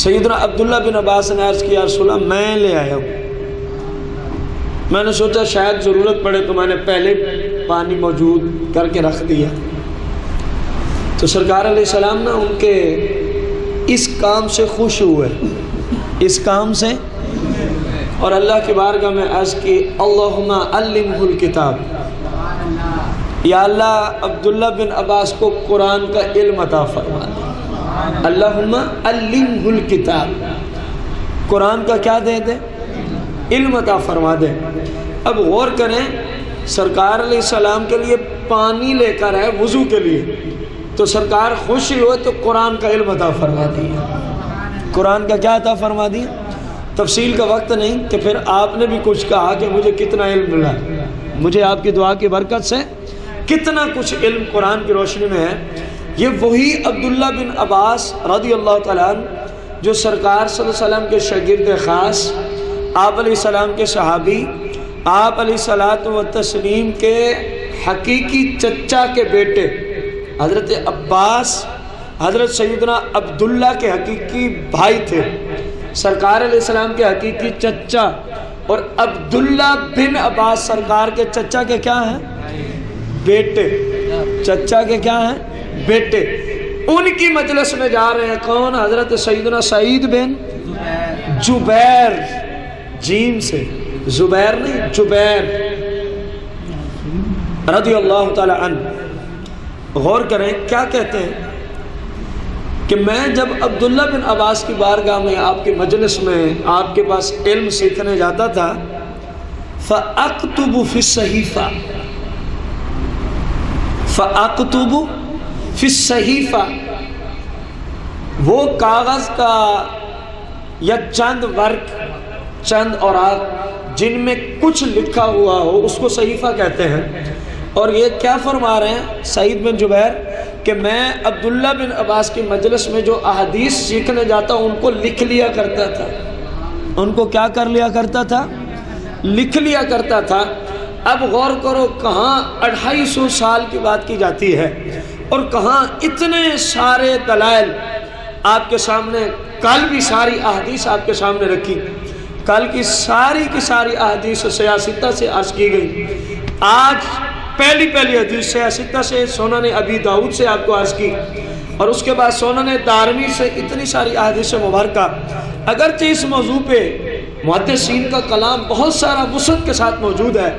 Speaker 1: سیدنا عبداللہ بن عباس نے عرض کیا رسول اللہ میں لے آیا ہوں، میں نے سوچا شاید ضرورت پڑے تو میں نے پہلے پانی موجود کر کے رکھ دیا۔ تو سرکار علیہ السلام نا ان کے اس کام سے خوش ہوئے، اس کام سے، اور اللہ کی بارگاہ میں عرض کی اللہم علمہ الکتاب، یا اللہ عبداللہ بن عباس کو قرآن کا علم عطا فرما دے، اللہم علمہ الکتاب، قرآن کا کیا دے دے؟ علم عطا فرما دے۔ اب غور کریں، سرکار علیہ السلام کے لیے پانی لے کر آئے وضو کے لیے، تو سرکار خوشی ہوئے تو قرآن کا علم عطا فرما دیا، قرآن کا کیا عطا فرما دیا؟ تفصیل کا وقت نہیں کہ پھر آپ نے بھی کچھ کہا کہ مجھے کتنا علم ملا، مجھے آپ کی دعا کی برکت سے کتنا کچھ علم قرآن کی روشنی میں ہے۔ یہ وہی عبداللہ بن عباس رضی اللہ تعالیٰ عنہ جو سرکار صلی اللہ علیہ وسلم کے شاگرد خاص، آپ علیہ السلام کے صحابی، آپ علیہ الصلاۃ والتسلیم کے حقیقی چچا کے بیٹے حضرت عباس، حضرت سیدنا عبداللہ کے حقیقی بھائی تھے، سرکار علیہ السلام کے حقیقی چچا، اور عبداللہ بن عباس سرکار کے چچا کے کیا ہیں؟ بیٹے، چچا کے کیا ہیں؟ بیٹے۔ ان کی مجلس میں جا رہے ہیں کون؟ حضرت سیدنا سعید بن جبیر، جیم سے، زبیر نہیں جبیر رضی اللہ تعالی عنہ۔ غور کریں کیا کہتے ہیں کہ میں جب عبداللہ بن عباس کی بارگاہ میں آپ کی مجلس میں آپ کے پاس علم سیکھنے جاتا تھا، فَأَكْتُبُ فِي الصَّحِيفَةِ، فَأَكْتُبُ فِي الصَّحِيفَةِ، وہ کاغذ کا یا چند ورق، چند اوراق جن میں کچھ لکھا ہوا ہو اس کو صحیفہ کہتے ہیں۔ اور یہ کیا فرما رہے ہیں سعید بن جبیر کہ میں عبداللہ بن عباس کی مجلس میں جو احادیث سیکھنے جاتا ہوں ان کو لکھ لیا کرتا تھا، ان کو کیا کر لیا کرتا تھا؟ لکھ لیا کرتا تھا۔ اب غور کرو کہاں 250 سال کی بات کی جاتی ہے اور کہاں اتنے سارے دلائل آپ کے سامنے، کل بھی ساری احادیث آپ کے سامنے رکھی، کل کی ساری احادیث سیاستہ سے عرض کی گئی، آج پہلی حدیث سے ستہ سے سنن ابی داؤد سے آپ کو عرض کی، اور اس کے بعد سنن دارمی سے اتنی ساری احادیث مبارکہ۔ اگرچہ اس موضوع پہ محدثین کا کلام بہت سارا وسعت کے ساتھ موجود ہے،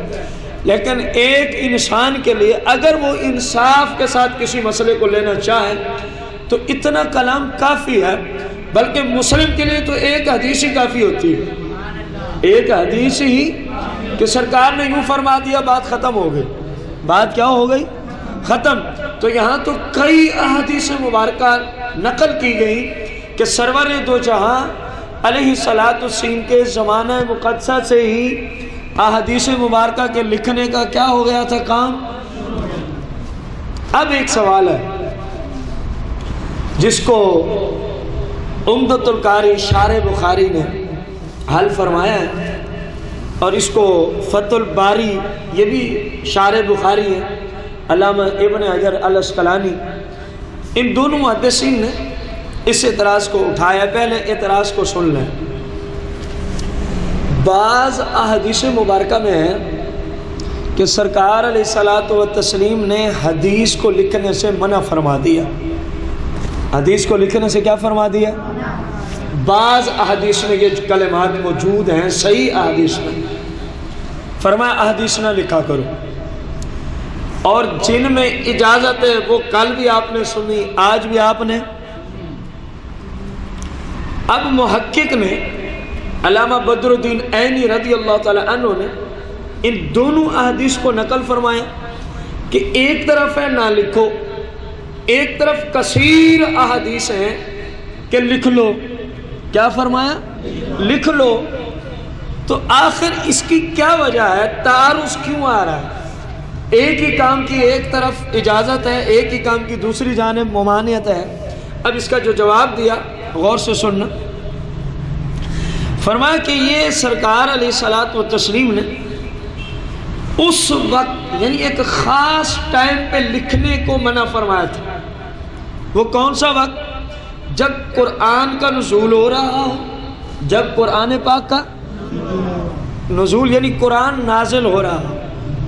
Speaker 1: لیکن ایک انسان کے لیے اگر وہ انصاف کے ساتھ کسی مسئلے کو لینا چاہے تو اتنا کلام کافی ہے، بلکہ مسلم کے لیے تو ایک حدیث ہی کافی ہوتی ہے، ایک حدیث ہی کہ سرکار نے یوں فرما دیا، بات ختم ہو گئی۔ بات کیا ہو گئی؟ ختم۔ تو یہاں تو کئی احادیث مبارکہ نقل کی گئی کہ سرور دو جہاں علیہ الصلاۃ والسلام کے زمانہ مقدسہ سے ہی احادیث مبارکہ کے لکھنے کا کیا ہو گیا تھا کام۔ اب ایک سوال ہے جس کو عمدۃ القاری شارح بخاری نے حل فرمایا ہے، اور اس کو فتح الباری، یہ بھی شارح بخاری ہے، علامہ ابن حجر الاسقلانی، ان دونوں محدثین نے اس اعتراض کو اٹھایا۔ پہلے اعتراض کو سن لیں۔ بعض احادیث مبارکہ میں ہے کہ سرکار علیہ الصلاۃ والتسلیم نے حدیث کو لکھنے سے منع فرما دیا۔ حدیث کو لکھنے سے کیا فرما دیا؟ بعض احادیث میں یہ کلمات موجود ہیں، صحیح احادیث میں فرمایا احادیث نہ لکھا کرو، اور جن میں اجازت ہے وہ کل بھی آپ نے سنی، آج بھی آپ نے۔ اب محقق نے علامہ بدر الدین عینی رضی اللہ تعالی عنہ نے ان دونوں احادیث کو نقل فرمایا کہ ایک طرف ہے نہ لکھو، ایک طرف کثیر احادیث ہیں کہ لکھ لو۔ کیا فرمایا؟ لکھ لو۔ تو آخر اس کی کیا وجہ ہے؟ تعارض کیوں آ رہا ہے؟ ایک ہی کام کی ایک طرف اجازت ہے، ایک ہی کام کی دوسری جانب ممانعت ہے۔ اب اس کا جو جواب دیا غور سے سننا۔ فرمایا کہ یہ سرکار علیہ الصلاۃ والتسلیم نے اس وقت یعنی ایک خاص ٹائم پہ لکھنے کو منع فرمایا تھا۔ وہ کون سا وقت؟ جب قرآن کا نزول ہو رہا ہو، جب قرآن پاک کا نزول یعنی قرآن نازل ہو رہا ہو،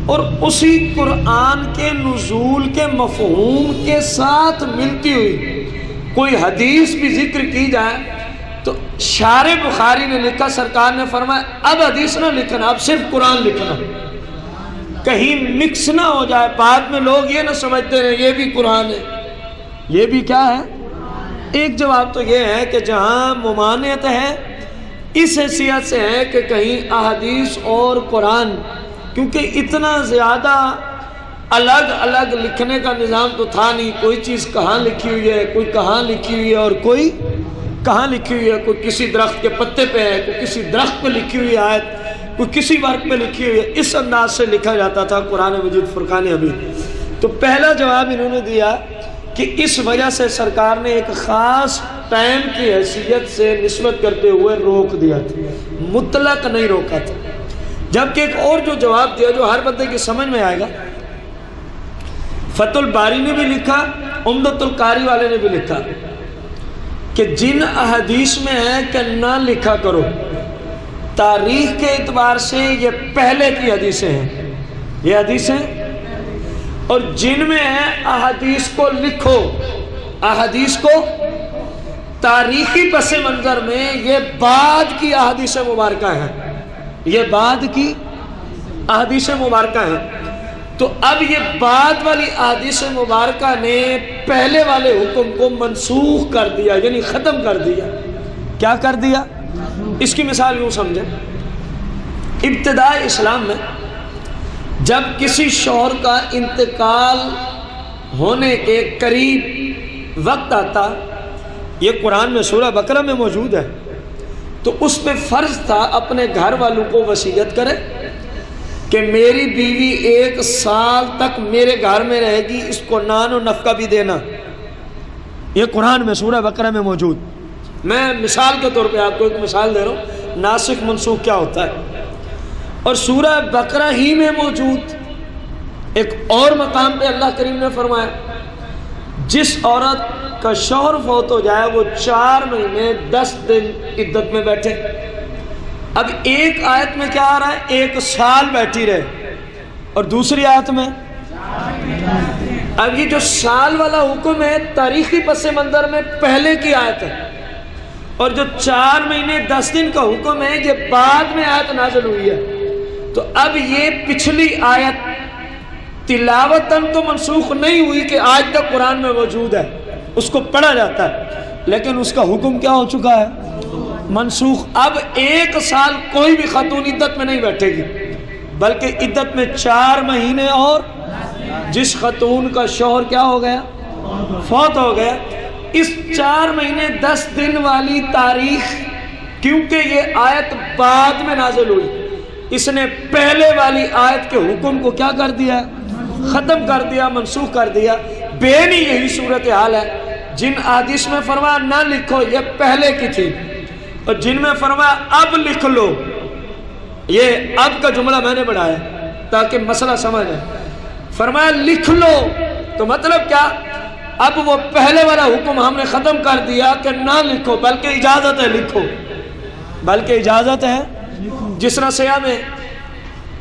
Speaker 1: اور اسی قرآن کے نزول کے مفہوم کے ساتھ ملتی ہوئی کوئی حدیث بھی ذکر کی جائے تو شارح بخاری نے لکھا، سرکار نے فرمایا اب حدیث نہ لکھنا، اب صرف قرآن لکھنا، کہیں مکس نہ ہو جائے، بعد میں لوگ یہ نہ سمجھتے رہے یہ بھی قرآن ہے، یہ بھی کیا ہے۔ ایک جواب تو یہ ہے کہ جہاں ممانعت ہے اس حیثیت سے ہے کہ کہیں احادیث اور قرآن، کیونکہ اتنا زیادہ الگ الگ لکھنے کا نظام تو تھا نہیں، کوئی چیز کہاں لکھی ہوئی ہے، کوئی کہاں لکھی ہوئی ہے اور کوئی کہاں لکھی ہوئی ہے، کوئی کسی درخت کے پتے پہ ہے، کوئی کسی درخت پہ لکھی ہوئی آیت، کوئی کسی ورق پہ لکھی ہوئی ہے، اس انداز سے لکھا جاتا تھا قرآن مجید فرقان حمید۔ تو پہلا جواب انہوں نے دیا کہ اس وجہ سے سرکار نے ایک خاص ٹائم کی حیثیت سے نسبت کرتے ہوئے روک دیا تھا، مطلق نہیں روکا تھا۔ جبکہ ایک اور جو جواب دیا جو ہر بندے کی سمجھ میں آئے گا، فتح الباری نے بھی لکھا، عمدۃ القاری والے نے بھی لکھا کہ جن احادیث میں ہے کہ نہ لکھا کرو، تاریخ کے اعتبار سے یہ پہلے کی حدیثیں ہیں، یہ حدیثیں، اور جن میں ہے احادیث کو لکھو، احادیث کو تاریخی پس منظر میں یہ بعد کی احادیث مبارکہ ہیں، یہ بعد کی احادیث مبارکہ ہیں۔ تو اب یہ بعد والی احادیث مبارکہ نے پہلے والے حکم کو منسوخ کر دیا، یعنی ختم کر دیا۔ کیا کر دیا؟ اس کی مثال یوں سمجھیں، ابتداء اسلام میں جب کسی شوہر کا انتقال ہونے کے قریب وقت آتا، یہ قرآن میں سورہ بقرہ میں موجود ہے، تو اس پہ فرض تھا اپنے گھر والوں کو وصیت کرے کہ میری بیوی 1 سال تک میرے گھر میں رہے گی، اس کو نان و نفقہ بھی دینا۔ یہ قرآن میں سورہ بقرہ میں موجود۔ میں مثال کے طور پہ آپ کو ایک مثال دے رہا ہوں، ناسخ منسوخ کیا ہوتا ہے۔ اور سورہ بقرہ ہی میں موجود ایک اور مقام پہ اللہ کریم نے فرمایا جس عورت کا شوہر فوت ہو جائے وہ 4 مہینے 10 دن عدت میں بیٹھے۔ اب ایک آیت میں کیا آ رہا ہے؟ 1 سال بیٹھی رہے، اور دوسری آیت میں اب یہ جو سال والا حکم ہے تاریخی پس منظر میں پہلے کی آیت ہے، اور جو 4 مہینے 10 دن کا حکم ہے یہ بعد میں آیت نازل ہوئی ہے۔ تو اب یہ پچھلی آیت تلاوتاً تو منسوخ نہیں ہوئی کہ آج تک قرآن میں موجود ہے، اس کو پڑھا جاتا ہے، لیکن اس کا حکم کیا ہو چکا ہے؟ منسوخ۔ اب 1 سال کوئی بھی خاتون عدت میں نہیں بیٹھے گی، بلکہ عدت میں 4 مہینے، اور جس خاتون کا شوہر کیا ہو گیا؟ فوت ہو گیا، اس 4 مہینے 10 دن والی تاریخ، کیونکہ یہ آیت بعد میں نازل ہوئی، اس نے پہلے والی آیت کے حکم کو کیا کر دیا؟ ختم کر دیا، منسوخ کر دیا۔ بین یہی صورتحال ہے۔ جن حدیث میں فرمایا نہ لکھو یہ پہلے کی تھی، اور جن میں فرمایا اب لکھ لو، یہ اب کا جملہ میں نے بڑھایا تاکہ مسئلہ سمجھ آئے۔ فرمایا لکھ لو تو مطلب کیا؟ اب وہ پہلے والا حکم ہم نے ختم کر دیا کہ نہ لکھو، بلکہ اجازت ہے لکھو، بلکہ اجازت ہے۔ جس طرح سیاح میں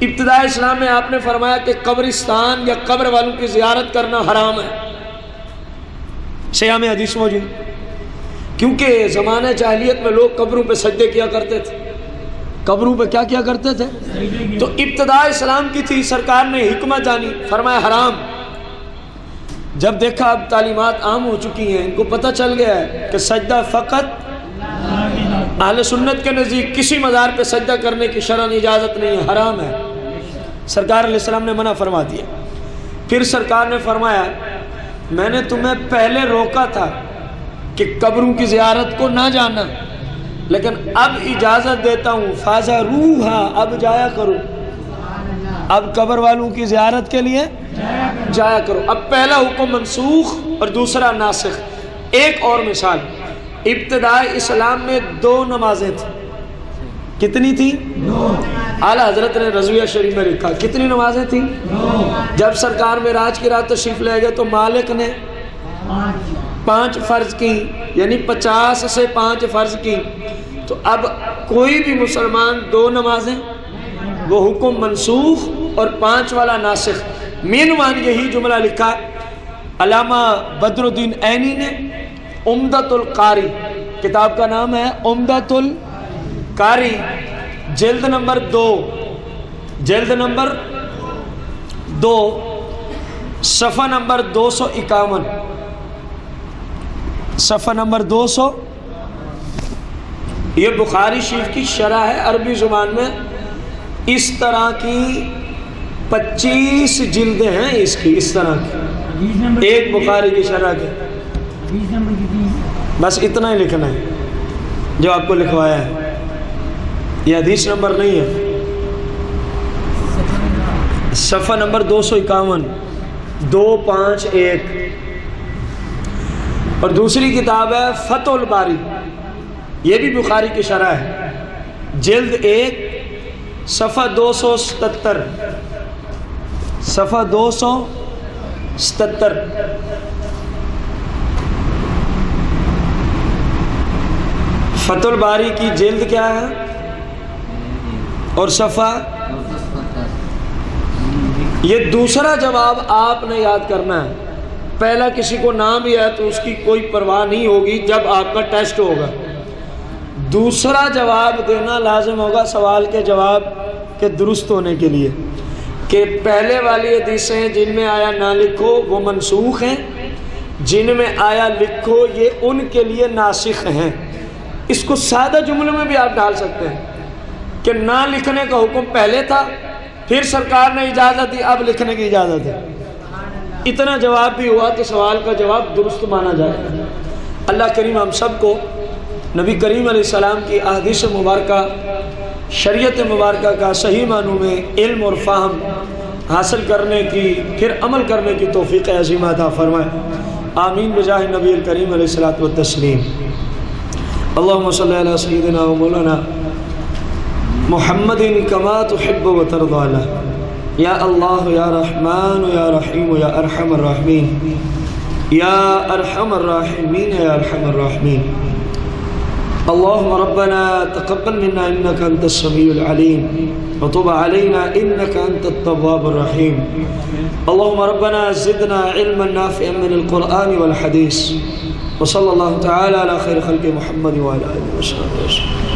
Speaker 1: ابتدائی اسلام میں آپ نے فرمایا کہ قبرستان یا قبر والوں کی زیارت کرنا حرام ہے، سیاح میں حدیث موجود، کیونکہ زمانہ جاہلیت میں لوگ قبروں پہ سجدے کیا کرتے تھے، قبروں پہ کیا کیا کرتے تھے؟ تو ابتداء اسلام کی تھی، سرکار نے حکمت جانی، فرمایا حرام۔ جب دیکھا اب تعلیمات عام ہو چکی ہیں، ان کو پتہ چل گیا ہے کہ سجدہ فقط اہل سنت کے نزدیک کسی مزار پہ سجدہ کرنے کی شرعاً اجازت نہیں ہے، حرام ہے، سرکار علیہ السلام نے منع فرما دیا۔ پھر سرکار نے فرمایا میں نے تمہیں پہلے روکا تھا کہ قبروں کی زیارت کو نہ جانا، لیکن اب اجازت دیتا ہوں، فازوروہا، اب جایا کرو، اب قبر والوں کی زیارت کے لیے جایا کرو۔ اب پہلا حکم منسوخ اور دوسرا ناسخ۔ ایک اور مثال، ابتدائی اسلام میں 2 نمازیں تھیں، کتنی تھی؟ اعلیٰ حضرت نے رضویہ شریف میں لکھا کتنی نمازیں تھیں؟ جب سرکار معراج کی رات تشریف لے گئے تو مالک نے 5 فرض کی، یعنی 50 سے 5 فرض کی۔ تو اب کوئی بھی مسلمان 2 نمازیں، وہ حکم منسوخ اور 5 والا ناسخ۔ مینوان یہی جملہ لکھا علامہ بدر الدین عینی نے عمدۃ القاری، کتاب کا نام ہے عمدۃ القاری، جلد نمبر 2 صفحہ نمبر 251، صفحہ نمبر 200، یہ بخاری شریف کی شرح ہے عربی زبان میں۔ اس طرح کی 25 جلدیں ہیں اس کی، اس طرح کی ایک بخاری کی شرح کی، بس اتنا ہی لکھنا ہے جو آپ کو لکھوایا ہے، یہ حدیث نمبر نہیں ہے، صفحہ نمبر 251، 251۔ اور دوسری کتاب ہے فتح الباری، یہ بھی بخاری کی شرح ہے، جلد 1 صفحہ 277، صفحہ 277۔ فتح الباری کی جلد کیا ہے اور صفحہ؟ یہ دوسرا جواب آپ نے یاد کرنا ہے۔ پہلا کسی کو نام بھی ہے تو اس کی کوئی پرواہ نہیں ہوگی جب آپ کا ٹیسٹ ہوگا، دوسرا جواب دینا لازم ہوگا سوال کے جواب کے درست ہونے کے لیے، کہ پہلے والی حدیثیں جن میں آیا نہ لکھو وہ منسوخ ہیں، جن میں آیا لکھو یہ ان کے لیے ناسخ ہیں۔ اس کو سادہ جملوں میں بھی آپ ڈال سکتے ہیں کہ نہ لکھنے کا حکم پہلے تھا، پھر سرکار نے اجازت دی، اب لکھنے کی اجازت ہے۔ اتنا جواب بھی ہوا تو سوال کا جواب درست مانا جائے۔ اللہ کریم ہم سب کو نبی کریم علیہ السلام کی احادیث مبارکہ، شریعت مبارکہ کا صحیح معنوں میں علم اور فہم حاصل کرنے کی، پھر عمل کرنے کی توفیق عظیمہ عطا فرمائے۔ آمین بجاہ نبی الکریم علیہ الصلوۃ والتسلیم۔ اللہم صلی علی سیدنا و مولانا محمد کما تحب و ترضی۔ یا اللہ یا رحمان یا رحیم یا ارحم الراحمین، یا ارحم الراحمین یا ارحم الراحمین۔ اللہم ربنا تقبل منا انک انت السمیع العلیم وتب علينا إنك أنت التواب الرحيم. اللهم ربنا زدنا علما نافعا من القرآن والحديث. وصلى الله تعالى على خير خلق محمد وعلى آله وصحبه وسلم.